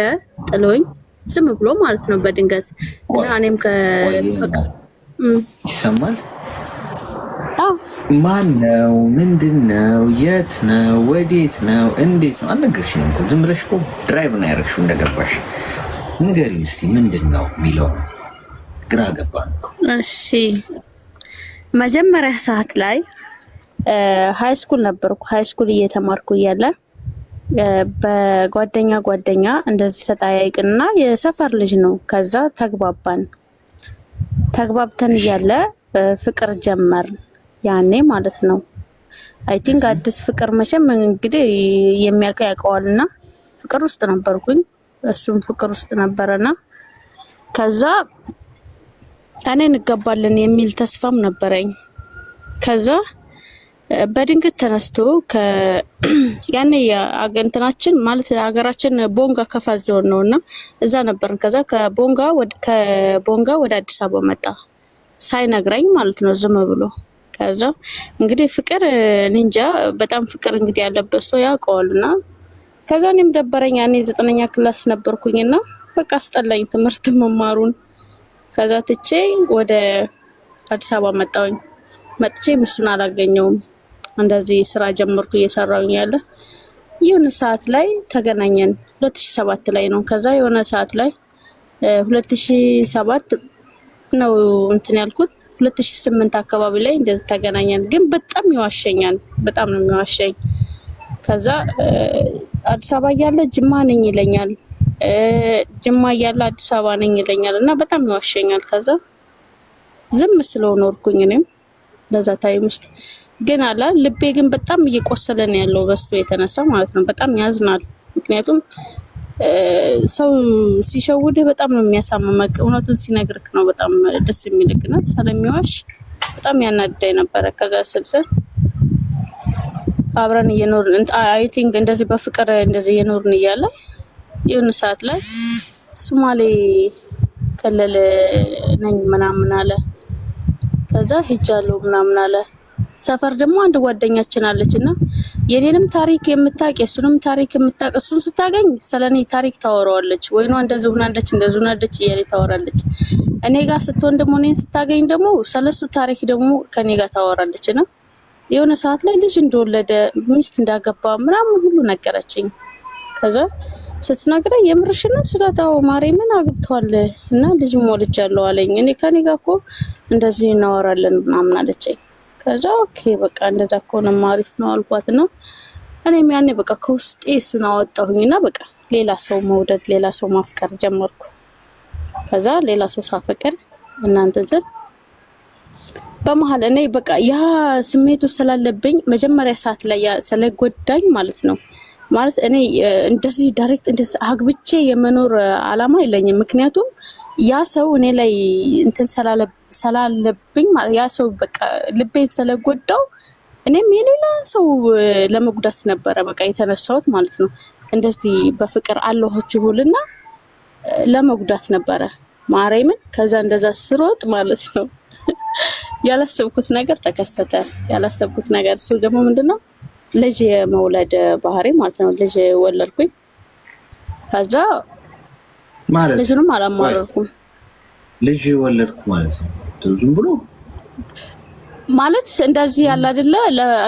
ጥሎኝ ዝም ብሎ ማለት ነው በድንገት እና እኔም ይሰማል። ማን ነው? ምንድን ነው? የት ነው? ወዴት ነው? እንዴት ነው? አልነገርሽም እኮ ዝም ብለሽ እኮ ድራይቭ ነው ያደረግሽው እንደገባሽ። ንገሪኝ እስኪ ምንድን ነው የሚለው ግራ ገባን እኮ። እሺ መጀመሪያ ሰዓት ላይ ሃይ ስኩል ነበርኩ። ሃይ ስኩል እየተማርኩ እያለ በጓደኛ እንደዚህ ተጠያይቅና የሰፈር ልጅ ነው። ከዛ ተግባብተን እያለ ፍቅር ጀመርን። ያኔ ማለት ነው አይ ቲንክ አዲስ ፍቅር መቼም እንግዲህ የሚያውቀው ያውቀዋልና ፍቅር ውስጥ ነበርኩኝ፣ እሱም ፍቅር ውስጥ ነበረና ከዛ እኔ እንገባለን የሚል ተስፋም ነበረኝ። ከዛ በድንገት ተነስቶ ያኔ አገንተናችን ማለት ሀገራችን ቦንጋ ከፋዝ ዞን ነውና እዛ ነበርን። ከዛ ከቦንጋ ወደ አዲስ አበባ መጣ ሳይነግረኝ ማለት ነው ዝም ብሎ። ከዛ እንግዲህ ፍቅር እንጃ በጣም ፍቅር እንግዲህ ያለበት ሰው ያውቀዋልና ከዛ እኔም ደበረኝ። ያኔ 9ኛ ክላስ ነበርኩኝና በቃ አስጠላኝ ትምህርት መማሩን። ከዛ ትቼ ወደ አዲስ አበባ መጣሁኝ። መጥቼ እሱን አላገኘውም። እንደዚህ ስራ ጀመርኩ እየሰራሁኝ ያለ የሆነ ሰዓት ላይ ተገናኘን። 2007 ላይ ነው። ከዛ የሆነ ሰዓት ላይ 2007 ነው እንትን ያልኩት 2008 አካባቢ ላይ እንደዚህ ተገናኘን። ግን በጣም ይዋሸኛል፣ በጣም ነው የሚዋሸኝ። ከዛ አዲስ አበባ እያለ ጅማ ነኝ ይለኛል፣ ጅማ እያለ አዲስ አበባ ነኝ ይለኛል እና በጣም ይዋሸኛል። ከዛ ዝም ስለሆንኩኝ እኔም በዛ ታይም ውስጥ ግን አላ ልቤ ግን በጣም እየቆሰለ ነው ያለው በሱ የተነሳ ማለት ነው። በጣም ያዝናል። ምክንያቱም ሰው ሲሸውድህ በጣም ነው የሚያሳምመው። እውነቱን ሲነግርክ ነው በጣም ደስ የሚልክና ስለሚዋሽ በጣም ያናደኝ ነበረ። ከዛ ስልስል አብረን እየኖርን አይ ቲንክ እንደዚህ በፍቅር እንደዚህ እየኖርን እያለ የሆነ ሰዓት ላይ ሶማሌ ክልል ነኝ ምናምን አለ። ከዛ ሄጃለሁ ምናምን አለ። ሰፈር ደግሞ አንድ ጓደኛችን አለችና የኔንም ታሪክ የምታውቅ የሱንም ታሪክ የምታውቅ እሱን ስታገኝ ስለኔ ታሪክ ታወራዋለች። ወይኗ እንደዚህ ሆናለች እንደዚህ ሆናለች እያለች ታወራለች። እኔ ጋር ስትሆን ደግሞ እኔን ስታገኝ ደግሞ ስለሱ ታሪክ ደግሞ ከኔ ጋር ታወራለችና የሆነ ሰዓት ላይ ልጅ እንደወለደ ሚስት እንዳገባ ምናምን ሁሉ ነገረችኝ። ከዛ ስትነግረኝ የምርሽና ስለታው ማርያምን አግብቷል እና ልጅ ወልጃለሁ አለኝ። እኔ ከኔ ጋር እኮ እንደዚህ እናወራለን ምናምን አለችኝ። ከዛ ኦኬ በቃ እንደዛ ከሆነ አሪፍ ነው አልኳትና እኔም ያኔ በቃ ከውስጤ እሱን አወጣሁኝና በቃ ሌላ ሰው መውደድ ሌላ ሰው ማፍቀር ጀመርኩ። ከዛ ሌላ ሰው ሳፈቅር እናንተ ዘር በመሀል እኔ በቃ ያ ስሜቱ ስላለብኝ መጀመሪያ ሰዓት ላይ ስለጎዳኝ ማለት ነው። ማለት እኔ እንደዚህ ዳይሬክት እንደዚህ አግብቼ የመኖር አላማ የለኝም። ምክንያቱም ያ ሰው እኔ ላይ እንትን ስላለብኝ ማለት ያ ሰው በቃ ልቤን ስለጎዳው እኔም የሌላ ሰው ለመጉዳት ነበረ በቃ የተነሳሁት ማለት ነው። እንደዚህ በፍቅር አለኋችሁልና ለመጉዳት ነበረ ማርያምን። ከዛ እንደዛ ስሮጥ ማለት ነው ያላሰብኩት ነገር ተከሰተ። ያላሰብኩት ነገር እሱ ደግሞ ምንድነው ልጅ የመውለድ ባህሪ ማለት ነው። ልጅ ወለድኩኝ። ከዛ ማለት ልጅንም አላማረርኩም። ልጅ ወለድኩ ማለት ነው ዝም ብሎ ማለት እንደዚህ ያለ አይደለ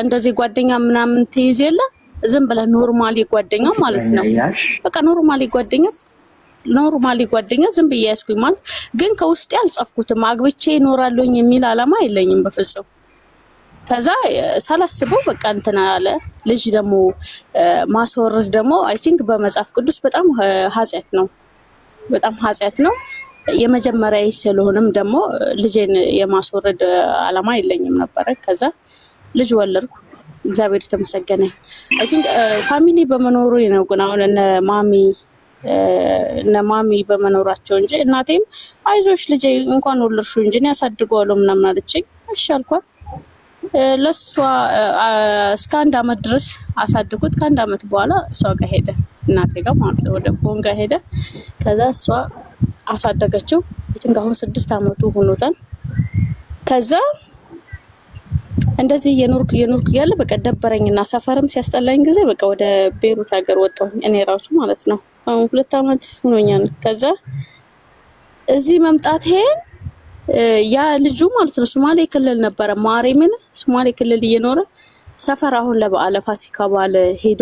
እንደዚህ ጓደኛ ምናምን ትይዝ የለ ዝም ብለህ ኖርማሊ ጓደኛ ማለት ነው። በቃ ኖርማሊ ጓደኛ ዝም ብዬ ያስኩኝ ማለት ግን ከውስጤ አልጻፍኩትም። አግብቼ እኖራለሁኝ የሚል አላማ የለኝም በፍጹም። ከዛ ሳላስበው በቃ እንትና አለ። ልጅ ደግሞ ማስወረድ ደግሞ አይ ቲንክ በመጽሐፍ ቅዱስ በጣም ኃጢአት ነው፣ በጣም ኃጢአት ነው። የመጀመሪያ ስለሆነም ደግሞ ልጄን የማስወረድ አላማ የለኝም ነበረ። ከዛ ልጅ ወለድኩ። እግዚአብሔር የተመሰገነ። አይ ቲንክ ፋሚሊ በመኖሩ ነው። ግን አሁን እነ ማሚ በመኖራቸው እንጂ እናቴም አይዞሽ ልጄ እንኳን ወለድሽው እንጂ እኔ አሳድገዋለሁ ምናምን አለችኝ። እሺ አልኳት። ለሷ እስከ 1 አመት ድረስ አሳድኩት። ከ1 አመት በኋላ እሷ ጋር ሄደ፣ እናቴ ጋር ማለት ነው፣ ወደ ቦንጋ ሄደ። ከዛ እሷ አሳደገችው። እንግዲህ አሁን 6 አመቱ ሆኖታል። ከዛ እንደዚህ የኖርኩ ያለ በቃ ደበረኝና ሰፈርም ሲያስጠላኝ ጊዜ በቃ ወደ ቤሩት ሀገር ወጣሁ እኔ ራሱ ማለት ነው። አሁን 2 አመት ሆኖኛል። ከዛ እዚህ መምጣቴን ያ ልጁ ማለት ነው ሶማሌ ክልል ነበረ ማርያምን፣ ሶማሌ ክልል እየኖረ ሰፈር አሁን ለበዓል ፋሲካ በዓል ሄዶ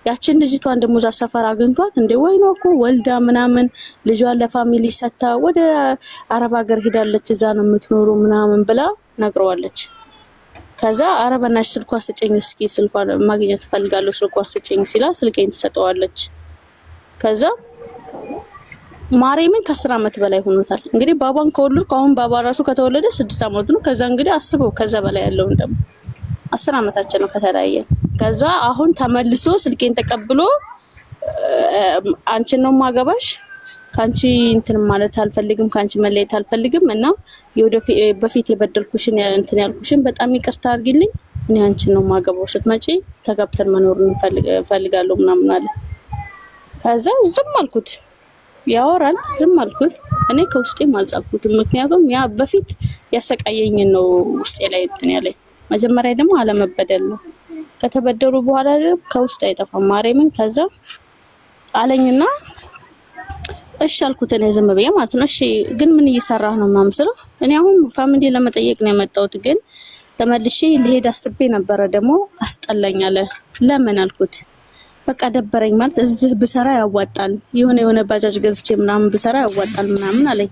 ያችን ልጅቷን ደግሞ እዛ ሰፈር አግኝቷት እንደ ወይኗ እኮ ወልዳ ምናምን ልጇን ለፋሚሊ ሰታ ወደ አረብ ሀገር ሄዳለች፣ እዛ ነው የምትኖረው ምናምን ብላ ነግረዋለች። ከዛ አረበናሽ ስልኳን ስጭኝ እስኪ ስልኳን ማግኘት ፈልጋለሁ ስልኳን ስጭኝ ሲላ ስልኬን ትሰጠዋለች። ከዛ ማርያምን ከ10 አመት በላይ ሆኖታል። እንግዲህ ባባን ከወለድኩ አሁን ባባ ራሱ ከተወለደ 6 አመቱ ነው። ከዛ እንግዲህ አስበው ከዛ በላይ ያለው ደግሞ 10 አመታችን ነው ከተለያየን። ከዛ አሁን ተመልሶ ስልኬን ተቀብሎ አንቺን ነው ማገባሽ፣ ካንቺ እንትን ማለት አልፈልግም፣ ካንቺ መለየት አልፈልግም እና በፊት የበደልኩሽን እንትን ያልኩሽን በጣም ይቅርታ አድርጊልኝ፣ እኔ አንቺን ነው ማገባው ስትመጪ ተጋብተን መኖር እንፈልጋለሁ ምናምን አለ። ከዛ ዝም አልኩት። ያወራል ዝም አልኩት። እኔ ከውስጤም አልጻፍኩትም። ምክንያቱም ያ በፊት ያሰቃየኝ ነው ውስጤ ላይ እንትን ያለኝ። መጀመሪያ ደግሞ አለመበደል ነው። ከተበደሉ በኋላ ከውስጥ አይጠፋም ማርያምን። ከዛ አለኝና እሺ አልኩት። እኔ ዝም ብዬ ማለት ነው። እሺ ግን ምን እየሰራህ ነው ምናምን ስለው እኔ አሁን ፋሚሊ ለመጠየቅ ነው የመጣሁት፣ ግን ተመልሼ ልሄድ አስቤ ነበረ ደግሞ አስጠላኝ አለ። ለምን አልኩት። በቃ ደበረኝ ማለት እዚህ ብሰራ ያዋጣል፣ የሆነ ባጃጅ ገዝቼ ምናምን ብሰራ ያዋጣል ምናምን አለኝ።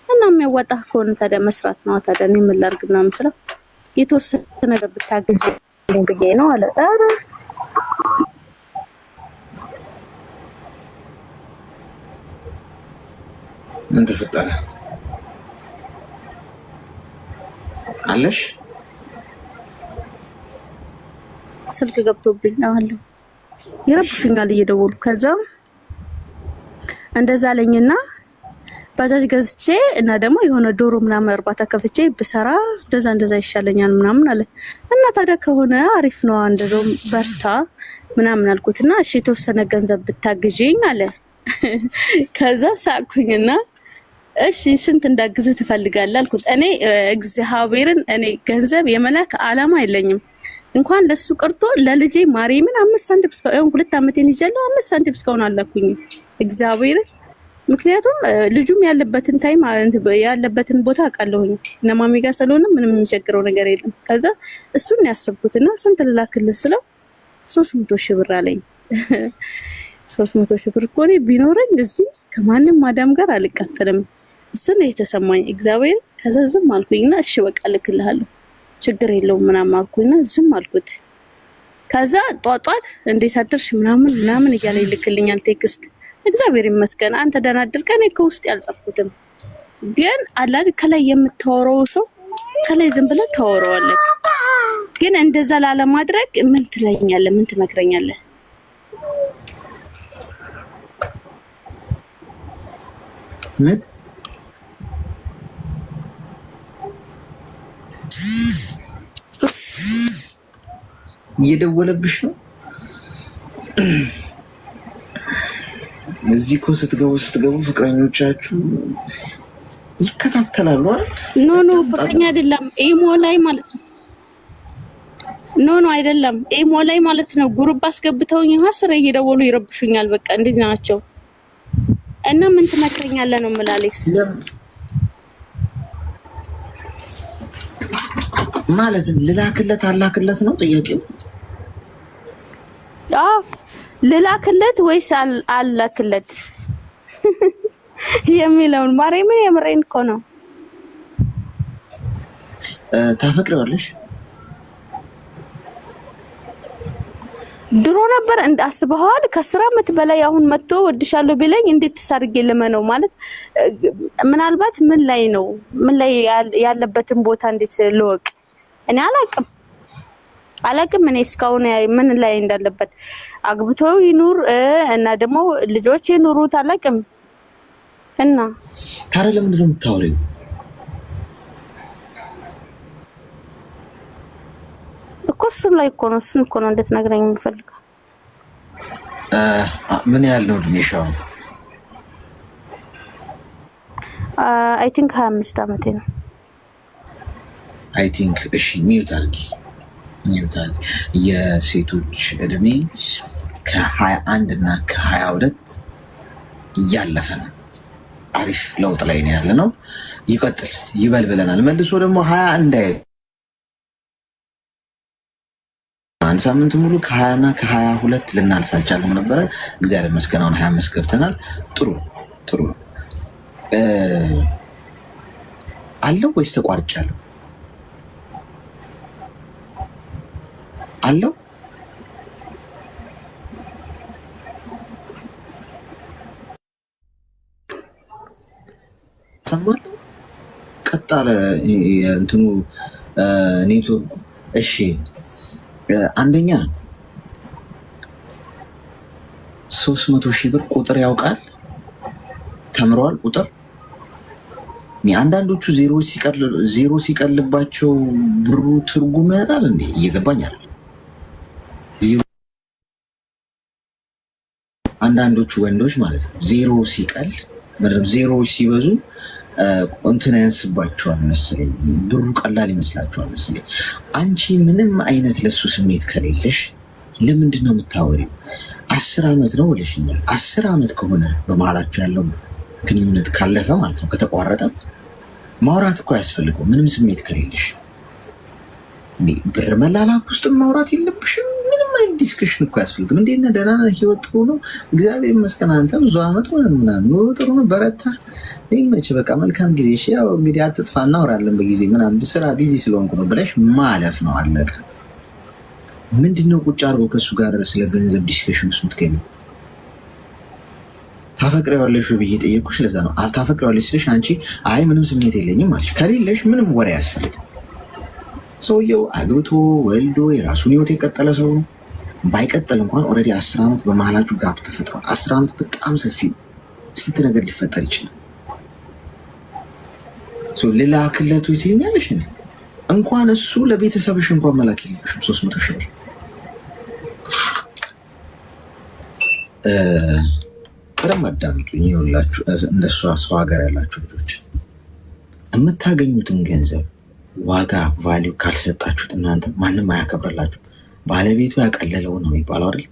እና የሚያዋጣ ከሆነ ታዲያ መስራት ነው ታዲያ እኔ ምን ላድርግ ምናምን ስለው የተወሰነ ነገር ብታገኝ ብዬ ነው አለ። ኧረ ምን ተፈጠረ አለሽ? ስልክ ገብቶብኝ አለው ይረብሹኛል እየደወሉ። ከዛ እንደዛ አለኝና ባጃጅ ገዝቼ እና ደግሞ የሆነ ዶሮ ምናምን እርባታ ከፍቼ ብሰራ እንደዛ ይሻለኛል ምናምን አለ። እና ታዲያ ከሆነ አሪፍ ነው እንደዛው በርታ ምናምን አልኩትና እሺ የተወሰነ ገንዘብ ብታግዢኝ አለ። ከዛ ሳቅኩኝና እሺ ስንት እንዳግዝ ትፈልጋለህ አልኩት። እኔ እግዚአብሔርን እኔ ገንዘብ የመላክ አላማ የለኝም። እንኳን ለሱ ቀርቶ ለልጄ ማርያምን 5 ሳንቲም እስካሁን 2 አመቴን ይዣለሁ 5 ሳንቲም እስካሁን አላኩኝ እግዚአብሔርን። ምክንያቱም ልጁም ያለበትን ታይም ያለበትን ቦታ አውቃለሁኝ እና ማሚ ጋር ስለሆነ ምንም የሚቸግረው ነገር የለም። ከዛ እሱን ያሰብኩትና ስንት ልላክልህ ስለው 300 ሺህ ብር አለኝ። 300 ሺህ ብር እኮ እኔ ቢኖረኝ እዚህ ከማንም ማዳም ጋር አልቃተልም። እሱ ነው የተሰማኝ እግዚአብሔር። ከዛ ዝም አልኩኝና እሺ በቃ ልክልሃለሁ ችግር የለውም ምናምን አልኩኝና ዝም አልኩት። ከዛ ጧጧት እንዴት አደርሽ ምናምን እያለ ይልክልኛል ቴክስት። እግዚአብሔር ይመስገን አንተ ደህና አደርክ። እኔ ከውስጥ ያልጻፍኩትም ግን አላድ ከላይ የምታወራው ሰው ከላይ ዝም ብለህ ታወራዋለህ። ግን እንደዛ ላለማድረግ ምን ትለኛለህ? ምን ትመክረኛለህ? ምን እየደወለብሽ ነው? እዚህ እኮ ስትገቡ ፍቅረኞቻችሁ ይከታተላሉ አይደል? ኖ ፍቅረኛ አይደለም ኢሞ ላይ ማለት ነው። ኖ አይደለም ኢሞ ላይ ማለት ነው። ጉሩብ አስገብተውኝ ሀስረ እየደወሉ ይረብሹኛል። በቃ እንዴት ናቸው? እና ምን ትመክረኛለህ ነው የምላሌክስ ማለት ልላክለት አላክለት ነው ጥያቄው። ልላክለት ወይስ አላክለት የሚለውን ማርያምን የምሬን እኮ ነው። ታፈቅሪዋለሽ? ድሮ ነበር እንዳስበዋል ከ10 አመት በላይ አሁን መጥቶ ወድሻለሁ ቢለኝ እንዴት ተሳርጌ ለመነው ማለት ምናልባት ምን ላይ ያለበትን ቦታ እንዴት ልወቅ? እኔ አላቅም እኔ እስካሁን ምን ላይ እንዳለበት አግብቶ ይኑር እና ደግሞ ልጆች ይኑሩት አላቅም። እና ታዲያ ለምንድን ነው የምታወሪው? እኮ እሱን እኮ ነው እንድትነግረኝ የምፈልገው። ምን ያህል ነው እድሜሽ አሁን? አይ ቲንክ 25 አመቴ ነው። አይ ቲንክ እሺ ሚውት አድርጊ። የሴቶች እድሜ ከ21 እና ከ22 እያለፈ ነው። አሪፍ ለውጥ ላይ ነው ያለ ነው። ይቀጥል ይበል ብለናል። መልሶ ደግሞ 21 አንድ ሳምንት ሙሉ ከ20 እና ከ22 ልናልፍ አልቻለም ነበረ። እግዚአብሔር ይመስገን አሁን 25 ገብተናል። ጥሩ አለው ወይስ ተቋርጫለሁ? አለው ሰማል ቀጣለ እንትኑ ኔትወርኩ። እሺ አንደኛ 300 ሺህ ብር ቁጥር ያውቃል? ተምሯል ቁጥር አንዳንዶቹ ዜሮ ሲቀልባቸው ብሩ ትርጉም ያጣል እንዴ? እየገባኛል። አንዳንዶቹ ወንዶች ማለት ነው ዜሮ ሲቀል ዜሮዎች ሲበዙ እንትን ያንስባቸዋል መሰለኝ፣ ብሩ ቀላል ይመስላቸዋል መሰለኝ። አንቺ ምንም አይነት ለሱ ስሜት ከሌለሽ ለምንድን ነው የምታወሪው? 10 ዓመት ነው ብለሽኛል። 10 ዓመት ከሆነ በመሀላችሁ ያለው ግንኙነት ካለፈ ማለት ነው ከተቋረጠ ማውራት እኮ ያስፈልገው ምንም ስሜት ከሌለሽ። ብር መላላክ ውስጥ ማውራት የለብሽም። ምንም አይነት ዲስከሽን እኮ ያስፈልግም። እንዴት ነህ? ደህና ነህ? ህይወት ጥሩ ነው? እግዚአብሔር ይመስገን። አንተ ብዙ ዓመት ሆነ ምናምን ጥሩ ነው? በረታ? ይመች፣ በቃ መልካም ጊዜ። እሺ ያው እንግዲህ አትጥፋ፣ እናወራለን በጊዜ ምናምን፣ ስራ ቢዚ ስለሆንኩ ነው ብለሽ ማለፍ ነው። አለቀ። ምንድነው ቁጭ አድርጎ ከእሱ ጋር ስለ ገንዘብ ዲስከሽን ውስጥ የምትገቢው? ታፈቅሪዋለሽ ብዬ ጠየቅኩሽ። ለዛ ነው ታፈቅሪዋለሽ ስልሽ አንቺ አይ ምንም ስሜት የለኝም አለሽ። ከሌለሽ ምንም ወሬ አያስፈልግም። ሰውየው አግብቶ ወልዶ የራሱን ህይወት የቀጠለ ሰው ነው። ባይቀጠል እንኳን ኦልሬዲ 10 ዓመት በመሀላችሁ ጋፕ ተፈጥሯል። 10 ዓመት በጣም ሰፊ ነው። ስንት ነገር ሊፈጠር ይችላል። ሌላ ክለቱ ይትኛለሽ እንኳን እሱ ለቤተሰብሽ እንኳን መላክ የለብሽም 300 ሺህ ብር። በደንብ አዳምጡኝ። ይኸውላችሁ እንደሷ ሰው ሀገር ያላችሁ ልጆች የምታገኙትን ገንዘብ ዋጋ ቫሊዩ ካልሰጣችሁት እናንተ ማንም አያከብርላችሁ። ባለቤቱ ያቀለለው ነው የሚባለው አይደል?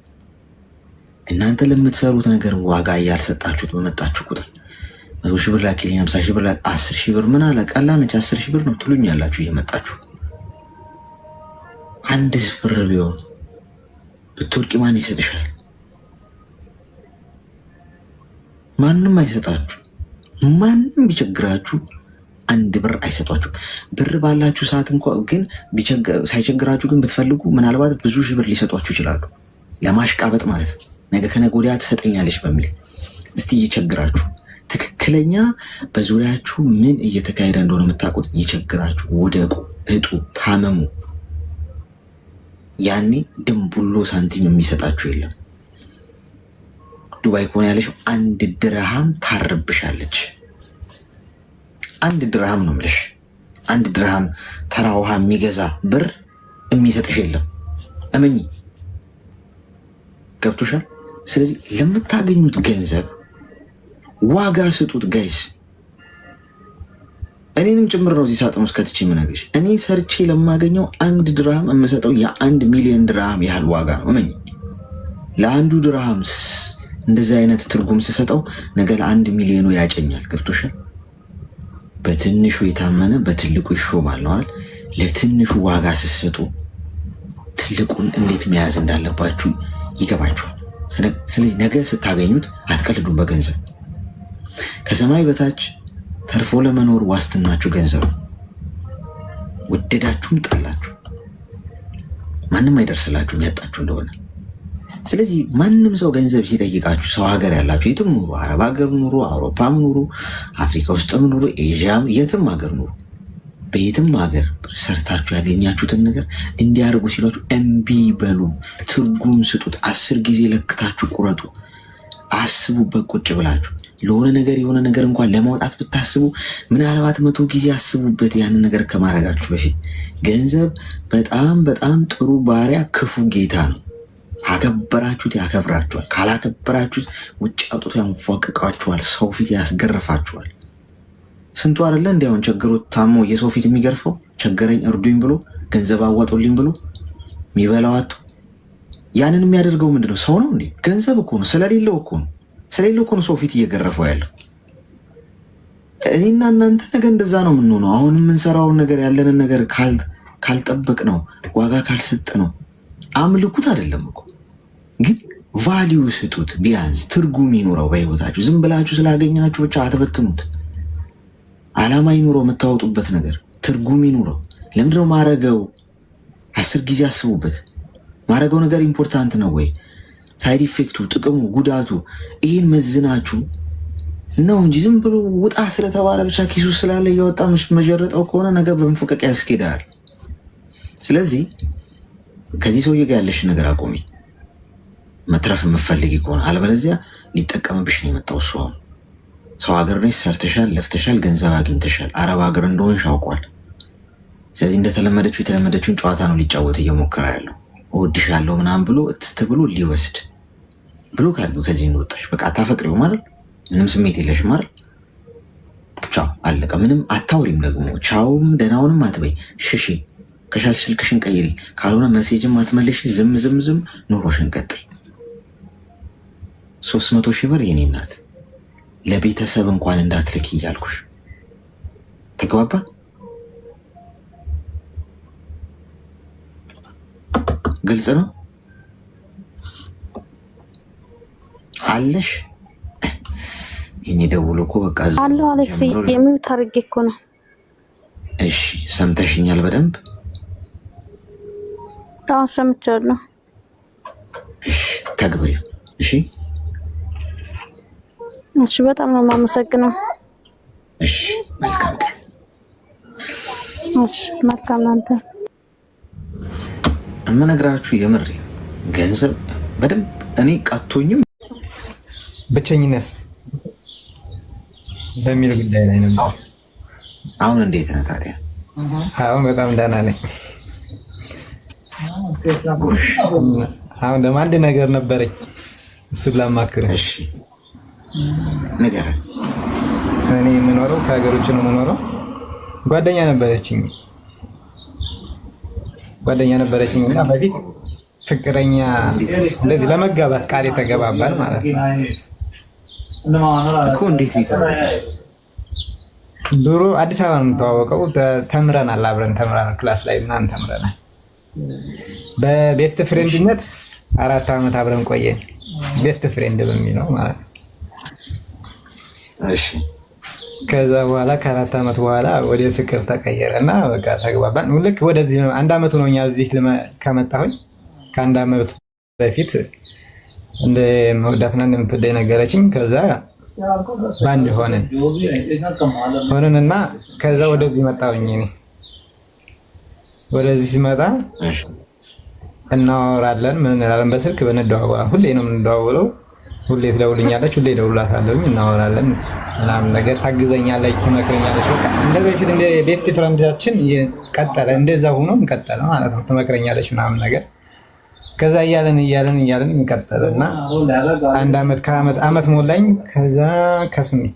እናንተ ለምትሰሩት ነገር ዋጋ እያልሰጣችሁት በመጣችሁ ቁጥር 100 ሺህ ብር ላኪልኝ፣ 50 ሺህ ብር ላኪ፣ 10 ሺህ ብር ምን አለ ቀላል ነች፣ 10 ሺህ ብር ነው ትሉኛላችሁ እየመጣችሁ። 1 ብር ቢሆን ብትወድቂ ማን ይሰጥሻል? ማንም አይሰጣችሁ። ማንም ቢቸግራችሁ 1 ብር አይሰጧችሁም። ብር ባላችሁ ሰዓት እንኳ ግን ሳይቸግራችሁ ግን ብትፈልጉ ምናልባት ብዙ ሺህ ብር ሊሰጧችሁ ይችላሉ። ለማሽቃበጥ ማለት ነው። ነገ ከነገ ወዲያ ትሰጠኛለች በሚል እስቲ ይቸግራችሁ። ትክክለኛ በዙሪያችሁ ምን እየተካሄደ እንደሆነ የምታውቁት ይቸግራችሁ፣ ውደቁ፣ እጡ፣ ታመሙ። ያኔ ድንቡሎ ሳንቲም የሚሰጣችሁ የለም። ዱባይ ከሆነ ያለሽ 1 ድርሃም ታርብሻለች። 1 ድርሃም ነው የምልሽ። 1 ድርሃም ተራ ውሃ የሚገዛ ብር የሚሰጥሽ የለም። እመኚ። ገብቶሻል? ስለዚህ ለምታገኙት ገንዘብ ዋጋ ስጡት ጋይስ። እኔንም ጭምር ነው እዚህ ሳጥን ውስጥ ከትቼ የምነግርሽ። እኔ ሰርቼ ለማገኘው 1 ድርሃም የምሰጠው የ1 ሚሊዮን ድርሃም ያህል ዋጋ ነው። እመኚ። ለ1 ድርሃም እንደዚህ አይነት ትርጉም ስሰጠው ነገ ለ1 ሚሊዮኑ ያጨኛል። ገብቶሻል? በትንሹ የታመነ በትልቁ ይሾማል ነው አይደል? ለትንሹ ዋጋ ስትሰጡ ትልቁን እንዴት መያዝ እንዳለባችሁ ይገባችኋል። ስለዚህ ነገ ስታገኙት አትቀልዱ በገንዘብ። ከሰማይ በታች ተርፎ ለመኖር ዋስትናችሁ ገንዘብ። ወደዳችሁም ጠላችሁ ማንም አይደርስላችሁም ያጣችሁ እንደሆነ። ስለዚህ ማንም ሰው ገንዘብ ሲጠይቃችሁ ሰው ሀገር ያላችሁ የትም ኑሩ፣ አረብ ሀገር ኑሩ፣ አውሮፓም ኑሩ፣ አፍሪካ ውስጥም ኑሩ፣ ኤዥያም የትም ሀገር ኑሩ፣ በየትም ሀገር ሰርታችሁ ያገኛችሁትን ነገር እንዲያደርጉ ሲሏችሁ እምቢ በሉ። ትርጉም ስጡት። 10 ጊዜ ለክታችሁ ቁረጡ። አስቡበት ቁጭ ብላችሁ። ለሆነ ነገር የሆነ ነገር እንኳን ለማውጣት ብታስቡ ምናልባት 100 ጊዜ አስቡበት ያንን ነገር ከማድረጋችሁ በፊት። ገንዘብ በጣም በጣም ጥሩ ባሪያ፣ ክፉ ጌታ ነው። አከበራችሁት ያከብራችኋል፣ ካላከበራችሁት ውጭ አውጥቶ ያንፏቅቃችኋል፣ ሰው ፊት ያስገርፋችኋል። ስንቱ አይደለ እንዲያውን ቸግሮት ታሞ የሰው ፊት የሚገርፈው ቸገረኝ እርዱኝ ብሎ ገንዘብ አዋጡልኝ ብሎ የሚበላው አጥቶ። ያንን የሚያደርገው ምንድነው? ሰው ነው እንዴ? ገንዘብ እኮ ነው። ስለሌለው እኮ ነው ሰው ፊት እየገረፈው ያለው። እኔና እናንተ ነገ እንደዛ ነው የምንሆነው። አሁን የምንሰራውን ነገር ያለንን ነገር ካልጠበቅ ነው፣ ዋጋ ካልሰጠ ነው። አምልኩት አይደለም እኮ ግን ቫሊዩ ስጡት። ቢያንስ ትርጉም ይኑረው በህይወታችሁ። ዝም ብላችሁ ስላገኛችሁ ብቻ አትበትኑት። ዓላማ ይኑረው። የምታወጡበት ነገር ትርጉም ይኑረው። ለምንድነው ማረገው? 10 ጊዜ አስቡበት። ማረገው ነገር ኢምፖርታንት ነው ወይ? ሳይድ ኢፌክቱ፣ ጥቅሙ፣ ጉዳቱ ይህን መዝናችሁ ነው እንጂ ዝም ብሎ ውጣ ስለተባለ ብቻ ኪሱ ስላለ እያወጣ መጀረጠው ከሆነ ነገር በመፎቀቂያ ያስኬዳል። ስለዚህ ከዚህ ሰውዬ ጋር ያለሽ ነገር አቆሚ፣ መትረፍ የምፈልጊ ከሆነ። አለበለዚያ ሊጠቀምብሽ ነው የመጣው እሱ። አሁን ሰው ሀገር ነሽ፣ ሰርተሻል፣ ለፍተሻል፣ ገንዘብ አግኝተሻል። አረብ ሀገር እንደሆንሽ አውቋል። ስለዚህ እንደተለመደችው የተለመደችውን ጨዋታ ነው ሊጫወት እየሞከረ ያለው። እወድሻለሁ ምናምን ብሎ እትት ብሎ ሊወስድ ብሎ ካድርጊው ከዚህ እንደወጣሽ በቃ አታፈቅሪው ማለት ምንም ስሜት የለሽ ማለት ቻው አለቀ። ምንም አታውሪም ደግሞ ቻውም ደህናውንም አትበይ። ሽሺ ከሻል ስልክሽን ቀይሪ፣ ካልሆነ መሴጅም አትመልሽ። ዝም ዝም ዝም ኑሮሽን ቀጥይ። 300 ሺህ ብር የኔ እናት ለቤተሰብ እንኳን እንዳትልክ እያልኩሽ ተግባባ። ግልጽ ነው አለሽ። የኔ ደውሎ እኮ በቃ አለው አሌክስ የሚውት አድርጌ እኮ ነው። እሺ ሰምተሽኛል በደንብ? አዎ ሰምቻለሁ። እሺ ተግብሪ። እሺ እሺ በጣም ነው የማመሰግነው። እሺ መልካም ቀን። እሺ መልካም አንተ እምነግራችሁ የምሬ ገንዘብ በደንብ እኔ ቃቶኝም ብቸኝነት በሚል ጉዳይ ላይ ነበር። አሁን እንዴት ነህ ታዲያ? አሁን በጣም ደህና ነኝ። አሁን ደግሞ አንድ ነገር ነበረኝ እሱን ላማክርህ። እሺ ንገረኝ። እኔ የምኖረው ከሀገር ውጭ ነው የምኖረው። ጓደኛ ነበረችኝ እና በፊት ፍቅረኛ እንደዚህ ለመጋባት ቃል የተገባባል ማለት ነው እኮ። እንዴት ነው? ድሮ አዲስ አበባ ነው የምንተዋወቀው። ተምረናል፣ አብረን ተምረናል፣ ክላስ ላይ ምናምን ተምረናል። በቤስት ፍሬንድነት 4 ዓመት አብረን ቆየን። ቤስት ፍሬንድ በሚለው ማለት ነው። እሺ ከዛ በኋላ ከ4 ዓመት በኋላ ወደ ፍቅር ተቀየረ እና በቃ ተግባባን። ልክ ወደዚህ 1 ዓመት ሆኖኛል እዚህ ከመጣሁኝ። ከ1 ዓመት በፊት እንደ መውዳትና እንደምትወደኝ ነገረችኝ። ከዛ ባንድ ሆነንና ከዛ ወደዚህ መጣሁኝ። እኔ ወደዚህ ሲመጣ እናወራለን፣ ምን እንላለን፣ በስልክ እንደዋወላለን። ሁሌ ነው የምንደዋወለው። ሁሌ ትደውልኛለች፣ ሁሌ እደውልላታለሁ፣ እናወራለን ምናምን ነገር። ታግዘኛለች፣ ትመክረኛለች። በቃ እንደ በፊት እንደ ቤስት ፍሬንዳችን ቀጠለ። እንደዛ ሆኖ ቀጠለ ማለት ነው። ትመክረኛለች ምናምን ነገር። ከዛ እያለን እንቀጠልና 1 ዓመት ሞላኝ። ከዛ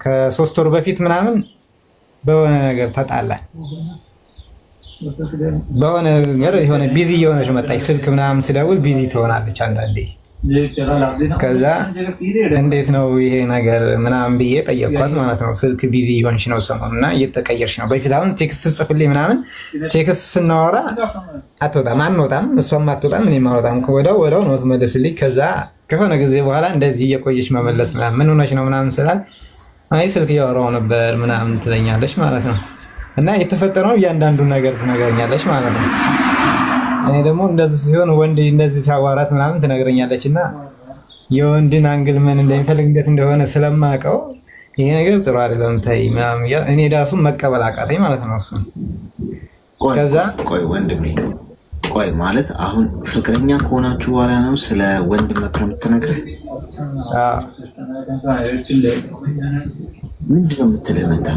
ከ3 ወር በፊት ምናምን በሆነ ነገር ተጣላን። በሆነ ነገር የሆነ ቢዚ እየሆነች መጣች። ስልክ ምናምን ስደውል ቢዚ ትሆናለች አንዳንዴ። ከዛ እንዴት ነው ይሄ ነገር ምናምን ብዬ ጠየቅኳት ማለት ነው። ስልክ ቢዚ እየሆንሽ ነው ሰሞኑን እና እየተቀየርሽ ነው። በፊት አሁን ቴክስት ጽፍልኝ ምናምን ቴክስት ስናወራ አንወጣም፣ እሷም አትወጣም፣ እኔም አልወጣም። ወዲያው ነው ትመልስልኝ። ከዛ ከሆነ ጊዜ በኋላ እንደዚህ እየቆየች መመለስ ምናምን ምን ሆነች ነው ምናምን ስላት አይ ስልክ እያወራሁ ነበር ምናምን ትለኛለች ማለት ነው። እና የተፈጠረው እያንዳንዱን ነገር ትነግረኛለች ማለት ነው። እኔ ደግሞ እንደዚህ ሲሆን ወንድ እንደዚህ ሲያዋራት ምናምን ትነግረኛለች እና የወንድን አንግል ምን እንደሚፈልግ እንዴት እንደሆነ ስለማውቀው ይሄ ነገር ጥሩ አይደለም ታይ ምናምን እኔ ራሱ መቀበል አቃተኝ ማለት ነው። እሱ ከዛ ቆይ ወንድሜ ቆይ ማለት አሁን ፍቅረኛ ከሆናችሁ በኋላ ነው ስለ ወንድ መታ የምትነግርህ? ምንድን ነው የምትልህ? መታ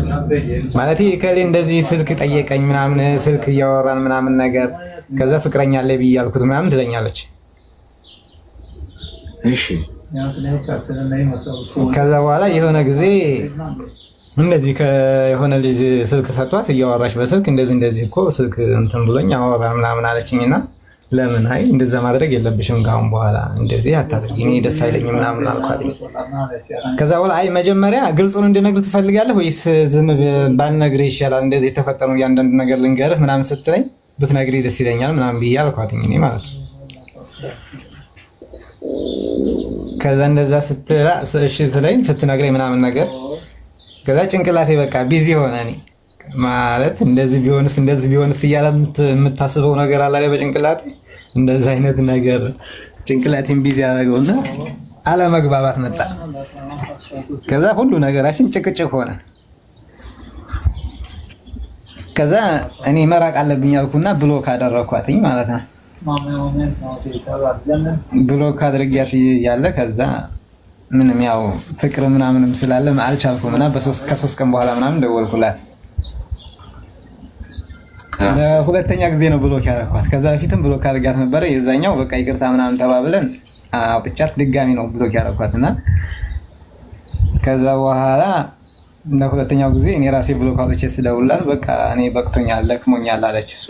ማለት ከሌ እንደዚህ ስልክ ጠየቀኝ ምናምን ስልክ እያወራን ምናምን ነገር ከዛ ፍቅረኛ አለ ብዬ ያልኩት ምናምን ትለኛለች። እሺ ከዛ በኋላ የሆነ ጊዜ እንደዚህ ከሆነ ልጅ ስልክ ሰጥቷት እያወራች በስልክ እንደዚህ እኮ ስልክ እንትን ብሎኝ አወራን ምናምን አለችኝና ለምን አይ እንደዛ ማድረግ የለብሽም ካሁን በኋላ እንደዚህ አታድርጊ፣ እኔ ደስ አይለኝም ምናምን አልኳት። ከዛ በኋላ አይ መጀመሪያ ግልጹን እንድነግር ትፈልጋለህ ወይስ ዝም ባልነግርህ ይሻላል? እንደዚህ የተፈጠረው እያንዳንዱ ነገር ልንገርህ ምናምን ስትለኝ ብትነግሪኝ ደስ ይለኛል ምናምን ብዬ አልኳት እኔ ማለት ነው። ከዛ እንደዛ እሺ ስለኝ ስትነግረኝ ምናምን ነገር ከዛ ጭንቅላቴ በቃ ቢዚ ሆነ። እኔ ማለት እንደዚህ ቢሆንስ እያለ የምታስበው ነገር አለ በጭንቅላቴ። እንደዚህ አይነት ነገር ጭንቅላቴን ቢዚ ያደረገውና አለመግባባት መጣ። ከዛ ሁሉ ነገራችን ጭቅጭቅ ሆነ። ከዛ እኔ መራቅ አለብኝ አልኩና ብሎክ አደረኳትኝ ማለት ነው። ብሎክ አድርጊያት ያለ ከዛ ምንም ያው ፍቅር ምናምንም ስላለ አልቻልኩም እና ከሶስት ቀን በኋላ ምናምን ደወልኩላት። ለሁለተኛ ጊዜ ነው ብሎክ ያደረኳት። ከዛ በፊትም ብሎክ አድርጋት ነበረ። የዛኛው በቃ ይቅርታ ምናምን ተባብለን አውጥቻት ድጋሚ ነው ብሎክ ያደረኳት እና ከዛ በኋላ ለሁለተኛው ጊዜ እኔ ራሴ ብሎክ አውጥቼ ስደውልላት በቃ እኔ በቅቶኛል ለክሞኛል አለች። እሷ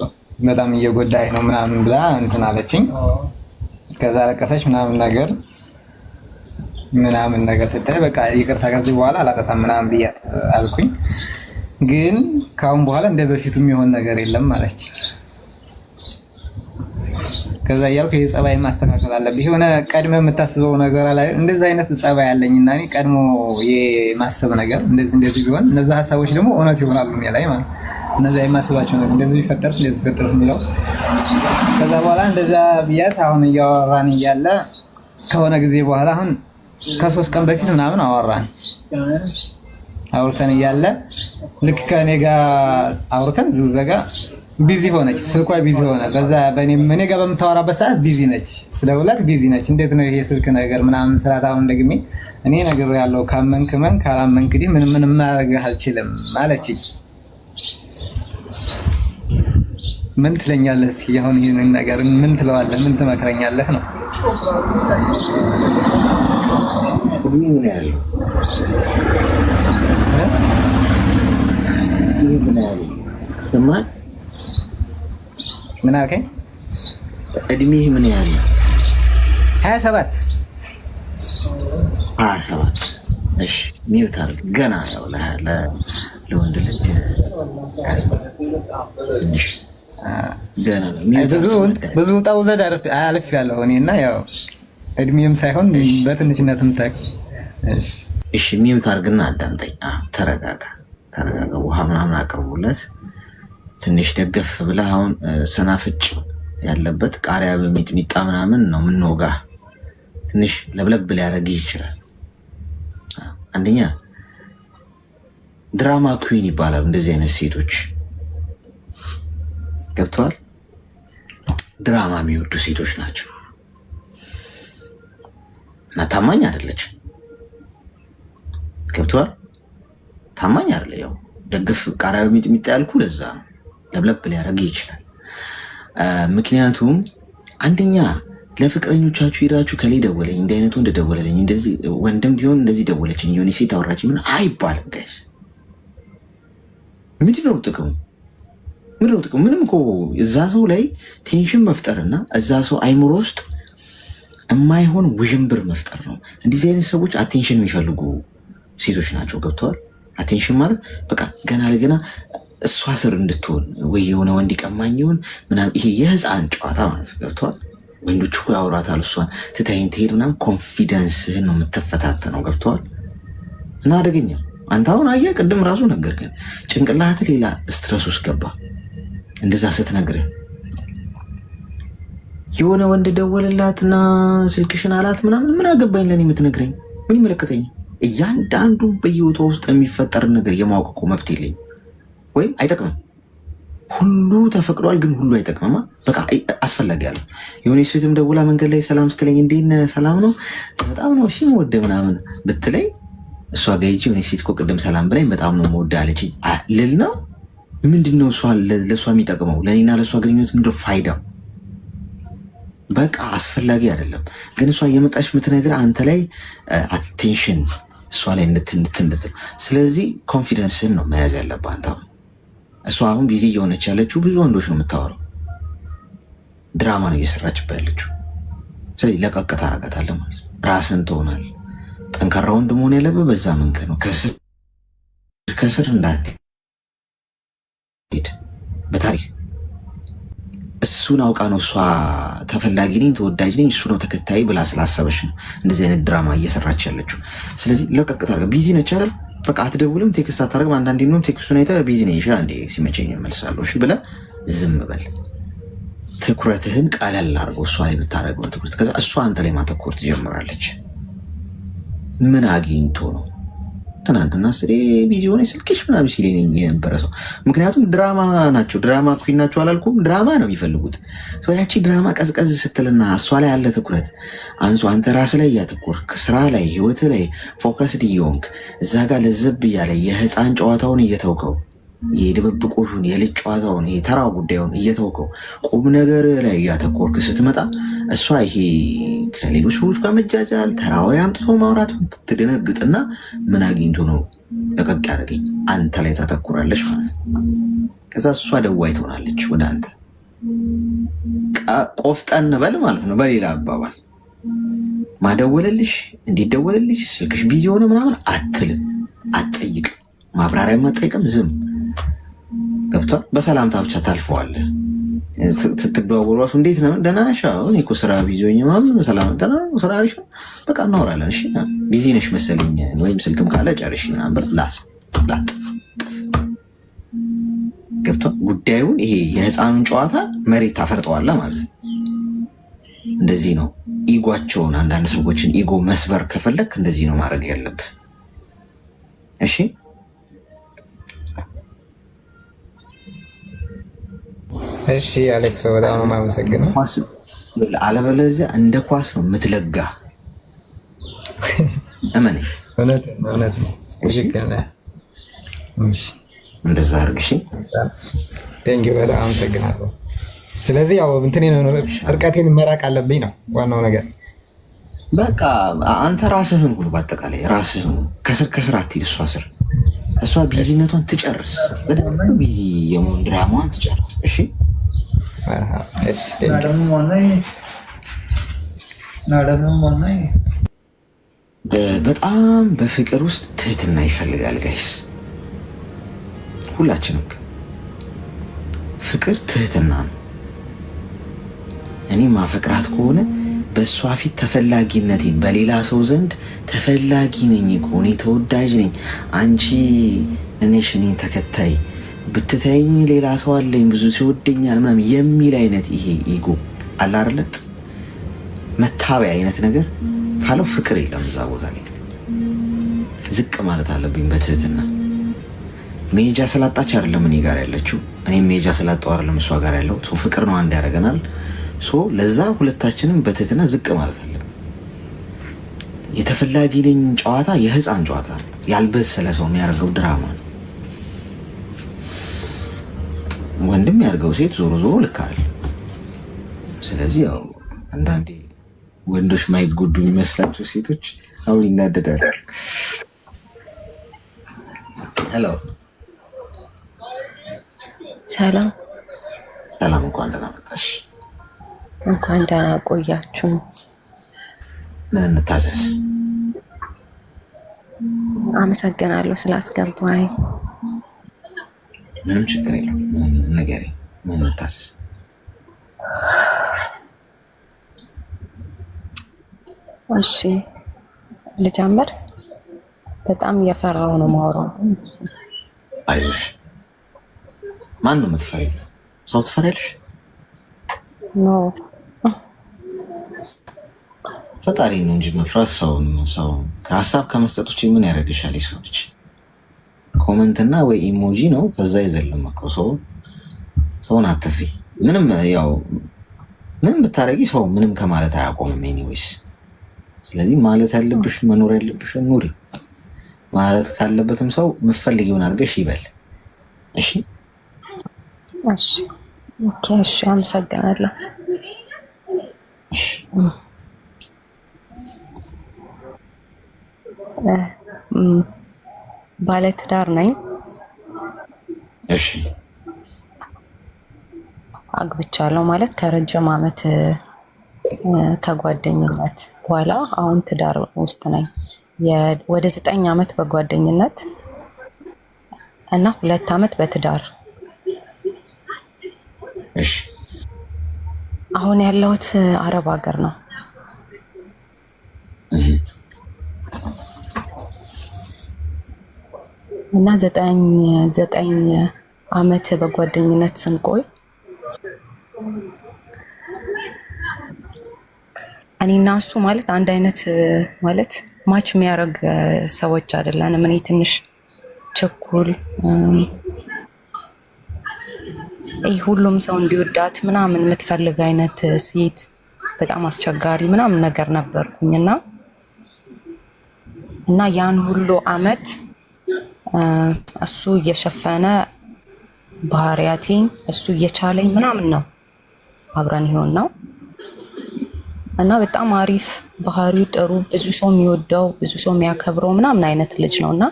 በጣም እየጎዳኝ ነው ምናምን ብላ እንትን አለችኝ። ከዛ ለቀሰች ምናምን ነገር ስትል በቃ ይቅርታ ከዚህ በኋላ አላጠፋም ምናምን ብያት አልኩኝ። ግን ካሁን በኋላ እንደ በፊቱ የሚሆን ነገር የለም ማለች። ከዛ እያልኩ የጸባይ ማስተካከል አለብህ የሆነ ቀድመ የምታስበው ነገር አለ። እንደዚህ አይነት ጸባይ ያለኝና እኔ ቀድሞ የማሰብ ነገር እንደዚህ ቢሆን እነዛ ሀሳቦች ደግሞ እውነት ይሆናሉ እኔ ላይ ማለት እነዛ የማስባቸው ነገር እንደዚህ ቢፈጠርስ የሚለው ከዛ በኋላ እንደዛ ብያት አሁን እያወራን እያለ ከሆነ ጊዜ በኋላ አሁን ከ3 ቀን በፊት ምናምን አውርተን እያለ ልክ ከኔ ጋር አውርተን ዝዘጋ ቢዚ ሆነች። ስልኳ ቢዚ ሆነ። በዛ እኔ ጋር በምታወራበት ሰዓት ቢዚ ነች። ስለውላት ቢዚ ነች። እንዴት ነው ይሄ ስልክ ነገር ምናምን ስላት አሁን ደግሜ እኔ ነገር ያለው ካመንክ መን ካላመንክ እንግዲህ ምንም ማድረግ አልችልም አለችኝ። ምን ትለኛለህ? እስኪ አሁን ይሄንን ነገር ምን ትለዋለህ? ምን ትመክረኛለህ ነው? ምን ያለው ምን አልከኝ? እድሜህ ምን ያህል? 27 እሺ ሚውት አድርግ። ገና ያው ለወንድ ልጅ ገና ነው። ብዙ ውጣ ውረድ አልፌያለሁ እኔና ያው እድሜም ሳይሆን በትንሽነትም ታክ። እሺ ሚውት አድርግና አዳምጠኝ። ተረጋጋ። ውሃ ምናምን አቅርቡለት። ትንሽ ደገፍ ብለህ አሁን ሰናፍጭ ያለበት ቃሪያ በሚጥሚጣ ምናምን ነው ምንወጋ። ትንሽ ለብለብ ሊያደርግ ይችላል። አንደኛ ድራማ ኩዊን ይባላል። እንደዚህ አይነት ሴቶች ገብተዋል። ድራማ የሚወዱ ሴቶች ናቸው እና ታማኝ አይደለች። ገብተዋል። ታማኝ አይደለ። ያው ደግፍ ቃሪያ በሚጥሚጣ ያልኩ ለዛ ነው። ለብለብ ሊያደርግ ይችላል። ምክንያቱም አንደኛ ለፍቅረኞቻችሁ ሄዳችሁ ከሌ ደወለኝ እንዲህ አይነቱ እንደደወለልኝ እንደዚህ ወንድም ቢሆን እንደዚህ ደወለችኝ የሆነ ሴት አወራች ምን አይባልም። ጋይስ ምንድነው ጥቅሙ? ምንም እኮ እዛ ሰው ላይ ቴንሽን መፍጠርና እዛ ሰው አይምሮ ውስጥ የማይሆን ውዥንብር መፍጠር ነው። እንደዚህ አይነት ሰዎች አቴንሽን የሚፈልጉ ሴቶች ናቸው። ገብተዋል። አቴንሽን ማለት በቃ ገና ለገና እሷ ስር እንድትሆን ወይ የሆነ ወንድ ቀማኝ ይሁን ምናምን ይሄ የህፃን ጨዋታ ማለት ገብተዋል። ወንዶች እኮ ያወራታል እሷን ትታይን ትሄድ ምናምን ኮንፊደንስህን ነው የምትፈታተነው። ገብተዋል። እና አደገኛ አንተ አሁን አየህ ቅድም ራሱ ነገር ግን ጭንቅላት ሌላ ስትረስ ውስጥ ገባ። እንደዛ ስትነግርህ የሆነ ወንድ ደወለላትና ስልክሽን አላት ምናምን ምን አገባኝ ለኔ የምትነግረኝ ምን ይመለከተኝ? እያንዳንዱ በህይወቷ ውስጥ የሚፈጠር ነገር የማወቅ እኮ መብት የለኝ ወይም አይጠቅምም። ሁሉ ተፈቅዷል ግን ሁሉ አይጠቅምማ። በቃ አስፈላጊ ያለው የሆነ ሴትም ደውላ መንገድ ላይ ሰላም ስትለኝ እንዴት ነህ ሰላም ነው በጣም ነው እሺ ወደ ምናምን ብትለኝ እሷ ጋር ሂጅ የሆነ ሴት እኮ ቅድም ሰላም ብላኝ በጣም ነው የምወደ አለችኝ ልል ነው። ምንድነው እሷ ለእሷ የሚጠቅመው? ለእኔና ለእሷ ግንኙነት ምንድነው ፋይዳው? በቃ አስፈላጊ አይደለም። ግን እሷ እየመጣች የምትነግር አንተ ላይ አቴንሽን እሷ ላይ እንድትል። ስለዚህ ኮንፊደንስህን ነው መያዝ ያለብህ አንተ። እሷ አሁን ቢዚ እየሆነች ያለችው ብዙ ወንዶች ነው የምታወራው። ድራማ ነው እየሰራችበት ያለችው። ስለዚህ ለቀቅ ታረጋታለህ ማለት ነው። ራስን ትሆናል። ጠንካራ ወንድ መሆን ያለብህ በዛ መንገድ ነው። ከስር እንዳትሄድ በታሪክ እሱን አውቃ ነው እሷ ተፈላጊ ነኝ ተወዳጅ ነኝ እሱ ነው ተከታይ ብላ ስላሰበች ነው እንደዚህ አይነት ድራማ እየሰራች ያለችው። ስለዚህ ለቀቅ ታርጋ። ቢዚ ነች አይደል? በቃ አትደውልም፣ ቴክስት አታደርግም። አንዳንዴ ነው ቴክስቱን አይተህ ቢዚ ነኝ አንዴ ሲመቸኝ እመልሳለሁ እሺ ብለህ ዝም በል። ትኩረትህን ቀለል አድርገው እሷ ላይ የምታደርገው ትኩረት። ከዛ እሷ አንተ ላይ ማተኮር ትጀምራለች። ምን አግኝቶ ነው ትናንትና ስሬ ቢዚ ሆነ ስልክሽ ምናምን ሲለኝ የነበረ ሰው። ምክንያቱም ድራማ ናቸው፣ ድራማ ኩኝ ናቸው አላልኩም? ድራማ ነው የሚፈልጉት። ያቺ ድራማ ቀዝቀዝ ስትልና እሷ ላይ ያለ ትኩረት አንሱ፣ አንተ ራስ ላይ እያተኮርክ ስራ ላይ ህይወት ላይ ፎከስድ እየሆንክ እዛ ጋር ለዘብ እያለ የህፃን ጨዋታውን እየተውከው የድብብቆሹን የልጅ ጨዋታውን የተራ ጉዳዩን እየተወቀው ቁም ነገር ላይ እያተኮርክ ስትመጣ እሷ ይሄ ከሌሎች ሰዎች ጋር መጃጃል ተራዊ አምጥቶ ማውራት ትደነግጥና ምን አግኝቶ ነው ለቀቅ ያደረገኝ አንተ ላይ ታተኩራለች ማለት ነው። ከዛ እሷ ደዋይ ትሆናለች ወደ አንተ። ቆፍጠን በል ማለት ነው። በሌላ አባባል ማደወለልሽ እንዲደወለልሽ ስልክሽ ቢዚ ሆነ ምናምን አትልም፣ አትጠይቅም፣ ማብራሪያም አትጠይቅም፣ ዝም ገብቷል። በሰላምታ ብቻ ታልፈዋለህ። ስትደዋወሉ ራሱ እንዴት ነው ደህና ነሽ? እኔ እኮ ስራ ቢዚ ሆኜ ምናምን ሰላም ደህና ነው ስራ አሪፍ ነው በቃ እናወራለን። እሺ ቢዚ ነሽ መሰለኝ ወይም ስልክም ካለ ጨርሽ ምናምን ብለህ ላጥ ገብቷል። ጉዳዩን ይሄ የህፃኑን ጨዋታ መሬት ታፈርጠዋለህ ማለት ነው። እንደዚህ ነው ኢጓቸውን፣ አንዳንድ ሰዎችን ኢጎ መስበር ከፈለክ እንደዚህ ነው ማድረግ ያለብህ። እሺ እሺ አሌክስ በጣም ነው የማመሰግነው። አለበለዚያ እንደ ኳስ ነው የምትለጋ። እመኔ እውነት ነው። እንደዛ አድርግ። እሺ ቴንኪው በጣም አመሰግናለሁ። ስለዚህ ያው እንትን እርቀቴን መራቅ አለብኝ ነው ዋናው ነገር። በቃ አንተ ራስህን ሁሉ በአጠቃላይ ራስህን ከስር አትሂድ። እሷ ቢዚነቷን ትጨርስ፣ በደንብ ቢዚ የመሆን ድራማዋን ትጨርስ። እሺ በጣም በፍቅር ውስጥ ትህትና ይፈልጋል ጋይስ። ሁላችንም ፍቅር ትህትና ነው። እኔ ማፈቅራት ከሆነ በእሷ ፊት ተፈላጊነቴን በሌላ ሰው ዘንድ ተፈላጊ ነኝ እኮ እኔ ተወዳጅ ነኝ፣ አንቺ እኔሽ እኔ ተከታይ ብትተይኝ ሌላ ሰው አለኝ ብዙ ሲወደኛል ምናምን የሚል አይነት ይሄ ኢጎ አለ አይደለ? መታበያ አይነት ነገር ካለው ፍቅር የለም እዛ ቦታ ላይ። ዝቅ ማለት አለብኝ በትህትና። ሜጃ ስላጣች አይደለም እኔ ጋር ያለችው፣ እኔም ሜጃ ስላጣው አይደለም እሷ ጋር ያለው። ፍቅር ነው አንድ ያደርገናል። ለዛ ሁለታችንም በትህትና ዝቅ ማለት አለብን። የተፈላጊ ነኝ ጨዋታ የህፃን ጨዋታ ያልበሰለ ሰው የሚያደርገው ድራማ ነው። ወንድም ያድርገው ሴት ዞሮ ልክ አይደል። ስለዚህ ያው አንዳንዴ ወንዶች ማይጎዱ የሚመስላቸው ሴቶች አሁን ይናደዳሉ። ሄሎ ሰላም፣ እንኳን ደህና መጣሽ። እንኳን ደህና ቆያችሁ። ምን እንታዘዝ? አመሰግናለሁ ስላስገባኝ። ምንም ችግር የለም። ነገር ምን እንታዘዝ? እሺ ልጀምር። በጣም እየፈራሁ ነው ማውራው። አይዞሽ። ማን ነው የምትፈሪው? ሰው ትፈሪያለሽ? ኖ ፈጣሪ ነው እንጂ መፍራት ሰው ከሀሳብ ከመስጠት ውጭ ምን ያደርግሻል? የሰው ልጅ ኮመንትና ወይ ኢሞጂ ነው ከዛ አይዘልም እኮ። ሰውን አትፍሪ። ምንም ብታረጊ ሰው ምንም ከማለት አያቆምም ኤኒዌይስ። ስለዚህ ማለት ያለብሽ መኖር ያለብሽ ኑሪ። ማለት ካለበትም ሰው የምትፈልጊውን አድርገሽ ይበል። እሺ እሺ፣ አመሰግናለሁ። ባለትዳር ነኝ። እሺ፣ አግብቻለሁ ማለት ከረጅም ዓመት ከጓደኝነት በኋላ አሁን ትዳር ውስጥ ነኝ። ወደ 9 ዓመት በጓደኝነት እና 2 ዓመት በትዳር። እሺ፣ አሁን ያለሁት አረብ ሀገር ነው። እና 9 ዓመት በጓደኝነት ስንቆይ እኔና እሱ ማለት አንድ አይነት ማለት ማች የሚያደርግ ሰዎች አይደለንም። እኔ ትንሽ ችኩል ሁሉም ሰው እንዲወዳት ምናምን የምትፈልግ አይነት ሴት በጣም አስቸጋሪ ምናምን ነገር ነበርኩኝና እና ያን ሁሉ አመት እሱ እየሸፈነ ባህሪያቴን እሱ እየቻለኝ ምናምን ነው አብረን ይሆን ነው እና በጣም አሪፍ ባህሪው ጥሩ ብዙ ሰው የሚወደው ብዙ ሰው የሚያከብረው ምናምን አይነት ልጅ ነውና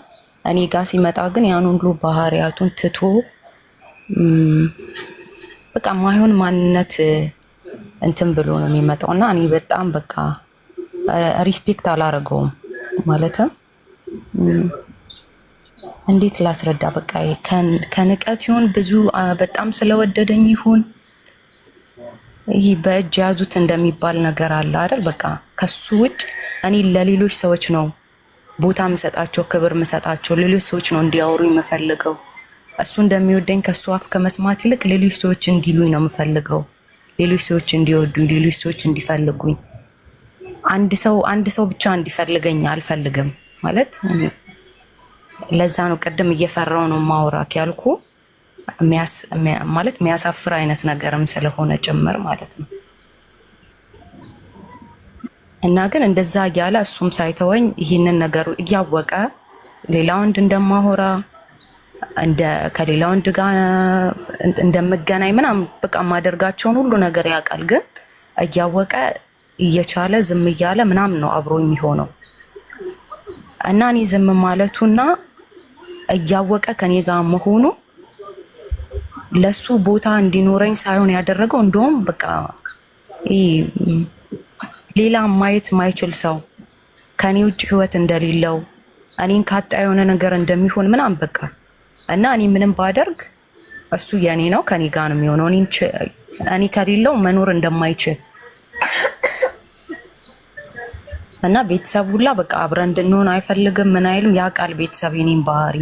እኔ ጋር ሲመጣ ግን ያን ሁሉ ባህሪያቱን ትቶ በቃ ማይሆን ማንነት እንትን ብሎ ነው የሚመጣውና እኔ በጣም በቃ ሪስፔክት አላረገውም ማለትም እንዴት ላስረዳ በቃ ከንቀት ይሁን ብዙ በጣም ስለወደደኝ ይሁን ይሄ በእጅ ያዙት እንደሚባል ነገር አለ አይደል በቃ ከሱ ውጭ እኔ ለሌሎች ሰዎች ነው ቦታ መሰጣቸው ክብር መሰጣቸው ሌሎች ሰዎች ነው እንዲያወሩኝ የምፈልገው እሱ እንደሚወደኝ ከሱ አፍ ከመስማት ይልቅ ሌሎች ሰዎች እንዲሉኝ ነው የምፈልገው ሌሎች ሰዎች እንዲወዱኝ ሌሎች ሰዎች እንዲፈልጉኝ አንድ ሰው ብቻ እንዲፈልገኝ አልፈልግም ማለት ለዛ ነው ቀደም እየፈራው ነው ማውራክ ያልኩ ማለት የሚያሳፍር አይነት ነገርም ስለሆነ ጭምር ማለት ነው እና ግን እንደዛ ያለ እሱም ሳይተወኝ ይህንን ነገሩ እያወቀ ሌላ ወንድ እንደማሆራ ከሌላ ወንድ ጋር እንደምገናኝ ምናምን በቃ ማደርጋቸውን ሁሉ ነገር ያውቃል ግን እያወቀ እየቻለ ዝም እያለ ምናምን ነው አብሮ የሚሆነው እና እኔ ዝም ማለቱና እያወቀ ከኔ ጋር መሆኑ ለሱ ቦታ እንዲኖረኝ ሳይሆን ያደረገው እንደውም በቃ ሌላ ማየት ማይችል ሰው ከኔ ውጭ ህይወት እንደሌለው እኔን ካጣ የሆነ ነገር እንደሚሆን ምናምን በቃ እና እኔ ምንም ባደርግ እሱ የኔ ነው ከኔ ጋር ነው የሚሆነው እኔ ከሌለው መኖር እንደማይችል እና ቤተሰብ ሁላ በቃ አብረን እንድንሆን አይፈልግም ምን አይልም ያውቃል ቤተሰብ የኔን ባህሪ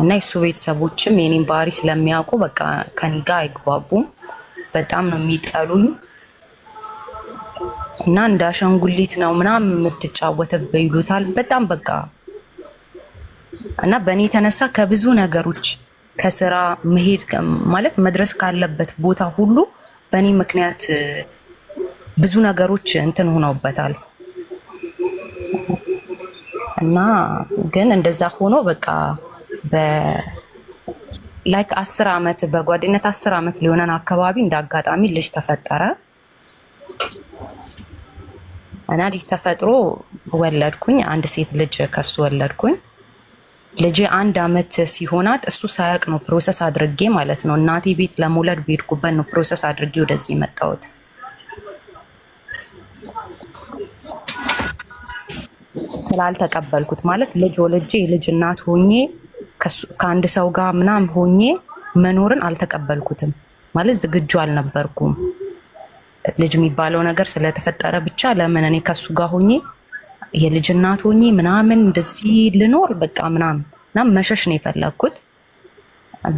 እና እሱ ቤተሰቦችም የኔን ባህሪ ስለሚያውቁ በቃ ከኔ ጋር አይግባቡም በጣም ነው የሚጠሉኝ እና እንዳሸንጉሊት ነው ምናምን የምትጫወተብኝ ይሉታል በጣም በቃ እና በእኔ የተነሳ ከብዙ ነገሮች ከስራ መሄድ ማለት መድረስ ካለበት ቦታ ሁሉ በእኔ ምክንያት ብዙ ነገሮች እንትን ሆነውበታል እና ግን እንደዛ ሆኖ በቃ ላይክ 10 አመት በጓደኝነት 10 አመት ሊሆነን አካባቢ እንዳጋጣሚ ልጅ ተፈጠረ እና ልጅ ተፈጥሮ ወለድኩኝ አንድ ሴት ልጅ ከሱ ወለድኩኝ ልጅ 1 አመት ሲሆናት እሱ ሳያቅ ነው ፕሮሰስ አድርጌ ማለት ነው እናቴ ቤት ለመውለድ ቤድኩበት ነው ፕሮሰስ አድርጌ ወደዚህ መጣሁት ስላልተቀበልኩት ማለት ልጅ ወልጄ ልጅ እናት ሆኜ ከአንድ ሰው ጋር ምናምን ሆኜ መኖርን አልተቀበልኩትም ማለት ዝግጁ አልነበርኩም ልጅ የሚባለው ነገር ስለተፈጠረ ብቻ ለምን እኔ ከሱ ጋር ሆኜ የልጅ እናት ሆኜ ምናምን እንደዚህ ልኖር በቃ ምናምን መሸሽ ነው የፈለኩት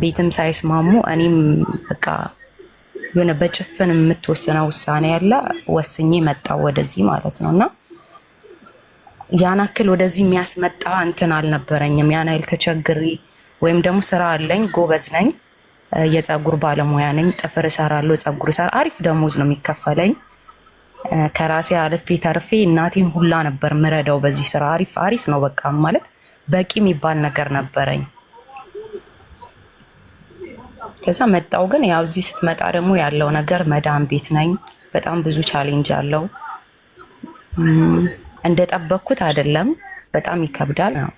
ቤትም ሳይስማሙ እኔም በቃ የሆነ በጭፍን የምትወስነው ውሳኔ ያለ ወስኜ መጣሁ ወደዚህ ማለት ነውና ያን አክል ወደዚህ የሚያስመጣ እንትን አልነበረኝም ያን አይል ተቸግሪ ወይም ደግሞ ስራ አለኝ ጎበዝ ነኝ የፀጉር ባለሙያ ነኝ ጥፍር እሰራለሁ ፀጉር እሰራ አሪፍ ደሞዝ ነው የሚከፈለኝ ከራሴ አልፌ ተርፌ እናቴን ሁላ ነበር ምረዳው በዚህ ስራ አሪፍ ነው በቃ ማለት በቂ የሚባል ነገር ነበረኝ ከዛ መጣው ግን ያው እዚህ ስትመጣ ደግሞ ያለው ነገር መዳም ቤት ነኝ በጣም ብዙ ቻሌንጅ አለው እንደጠበቅኩት አይደለም በጣም ይከብዳል ነው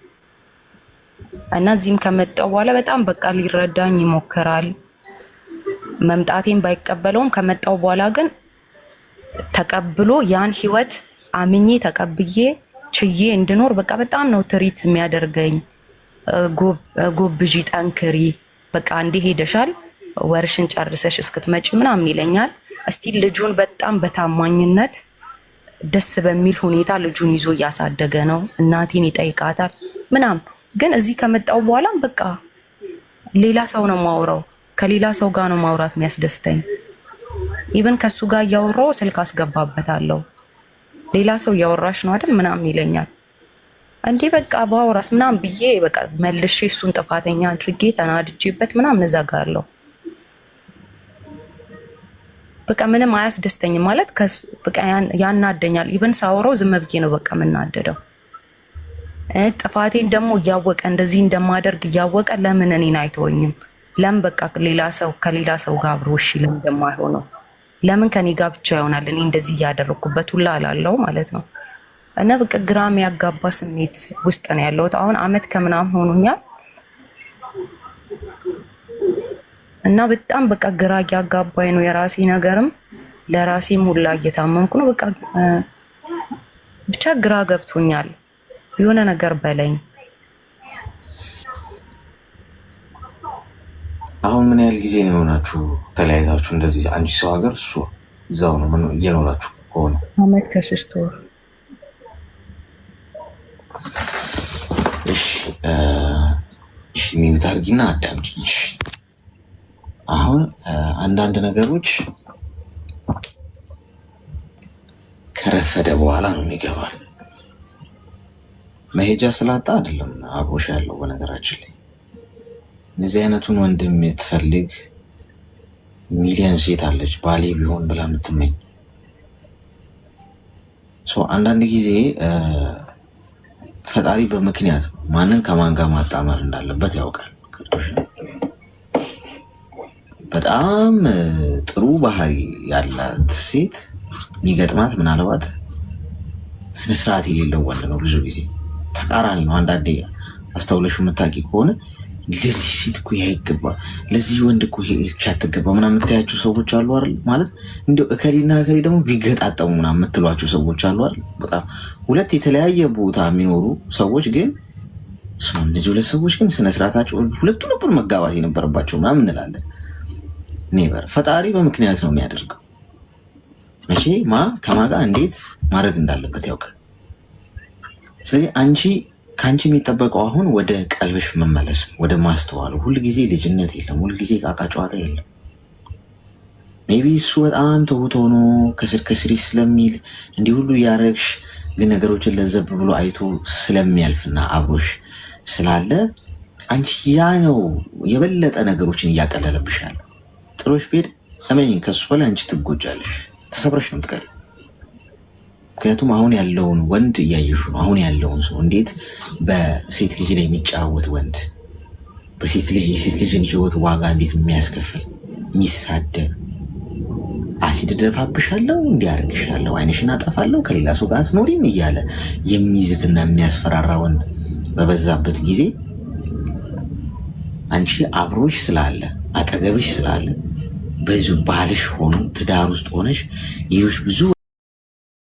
እና እዚህም ከመጣው በኋላ በጣም በቃ ሊረዳኝ ይሞክራል መምጣቴን ባይቀበለውም ከመጣው በኋላ ግን ተቀብሎ ያን ህይወት አምኜ ተቀብዬ ችዬ እንድኖር በቃ በጣም ነው ትሪት የሚያደርገኝ ጎብጂ ጠንክሪ በቃ እንዴ ሄደሻል ወርሽን ጨርሰሽ እስክትመጪ ምናምን ይለኛል እስቲ ልጁን በጣም በታማኝነት ደስ በሚል ሁኔታ ልጁን ይዞ እያሳደገ ነው እናቴን ይጠይቃታል ምናምን ግን እዚህ ከመጣው በኋላ በቃ ሌላ ሰው ነው ማውራው ከሌላ ሰው ጋር ነው ማውራት የሚያስደስተኝ ኢቭን ከሱ ጋር ያወራው ስልክ አስገባበታለሁ ሌላ ሰው ያወራሽ ነው አይደል ምናምን ይለኛል እንዴ በቃ ባወራስ ምናምን ብዬ በቃ መልሼ እሱን ጥፋተኛ አድርጌ ተናድጄበት ምናምን እዘጋለሁ። በቃ ምንም አያስደስተኝም ማለት በቃ ያናደኛል። ኢቨን ሳወራው ዝም ብዬ ነው በቃ የምናደደው። ጥፋቴን ደግሞ እያወቀ እንደዚህ እንደማደርግ እያወቀ ለምን እኔን አይተወኝም? ለምን በቃ ከሌላ ሰው ጋር አብሮ እሺ ለምን እንደማይሆነው ለምን ከኔ ጋር ብቻ ይሆናል? እኔ እንደዚህ እያደረኩበት ሁላ አላለው ማለት ነው። እና በቃ ግራም ያጋባ ስሜት ውስጥ ነው ያለሁት። አሁን አመት ከምናምን ሆኖኛል እና በጣም በቃ ግራ ያጋባኝ ነው የራሴ ነገርም ለራሴም ሁላ እየታመምኩ ነው። በቃ ብቻ ግራ ገብቶኛል። የሆነ ነገር በለኝ። አሁን ምን ያህል ጊዜ ነው የሆናችሁ ተለያይታችሁ? እንደዚህ አንቺ ሰው ሀገር እሱ እዛው ነው ምን እየኖራችሁ ከሆነ? አመት ከ3 ወር። እሺ ሚዩት አድርጊና አዳምጪኝ። አሁን አንዳንድ ነገሮች ከረፈደ በኋላ ነው የሚገባል። መሄጃ ስላጣ አይደለም አብሮሽ ያለው። በነገራችን ላይ እንደዚህ አይነቱን ወንድም የምትፈልግ ሚሊዮን ሴት አለች፣ ባሌ ቢሆን ብላ የምትመኝ። አንዳንድ ጊዜ ፈጣሪ በምክንያት ማንን ከማን ጋር ማጣመር እንዳለበት ያውቃል። በጣም ጥሩ ባህሪ ያላት ሴት የሚገጥማት ምናልባት ስነስርዓት የሌለው ወንድ ነው። ብዙ ጊዜ ተቃራኒ ነው። አንዳንዴ አስተውለሽ የምታውቂ ከሆነ ለዚህ ሴት እኮ ይሄ አይገባ፣ ለዚህ ወንድ እኮ ይሄ አትገባ ምናምን የምታያቸው ሰዎች አሉ አይደል? ማለት እንደው እከሌና እከሌ ደግሞ ቢገጣጠሙ ምናምን የምትሏቸው ሰዎች አሉ አይደል? በጣም ሁለት የተለያየ ቦታ የሚኖሩ ሰዎች ግን እነዚህ ሁለት ሰዎች ግን ስነስርዓታቸው ሁለቱ ነበር መጋባት የነበረባቸው ምናምን እንላለን። ኔቨር። ፈጣሪ በምክንያት ነው የሚያደርገው። መቼ ከማን ጋር እንዴት ማድረግ እንዳለበት ያውቃል። ስለዚህ ከአንቺ የሚጠበቀው አሁን ወደ ቀልብሽ መመለስ፣ ወደ ማስተዋሉ። ሁልጊዜ ልጅነት የለም፣ ሁልጊዜ ቃቃ ጨዋታ የለም። ሜቢ እሱ በጣም ትሁት ሆኖ ከስር ከስሪ ስለሚል እንዲህ ሁሉ እያረግሽ ግን ነገሮችን ለዘብ ብሎ አይቶ ስለሚያልፍና አብሮሽ ስላለ አንቺ ያ ነው የበለጠ ነገሮችን እያቀለለብሻል። ጥሎሽ ብሄድ እመኚኝ ከሱ በላይ አንቺ ትጎጃለሽ፣ ተሰብረሽ ነው የምትቀሪው። ምክንያቱም አሁን ያለውን ወንድ እያየሹ ነው። አሁን ያለውን ሰው እንዴት በሴት ልጅ ላይ የሚጫወት ወንድ፣ የሴት ልጅን ህይወት ዋጋ እንዴት የሚያስከፍል የሚሳደብ፣ አሲድ ደፋብሻለሁ፣ እንዲያደርግሻለሁ፣ አይንሽን አጠፋለሁ፣ ከሌላ ሰው ጋር አትኖሪም እያለ የሚይዝትና የሚያስፈራራ ወንድ በበዛበት ጊዜ አንቺ አብሮሽ ስላለ አጠገብሽ ስላለ ብዙ ባልሽ ሆኖ ትዳር ውስጥ ሆነሽ ይሁሽ ብዙ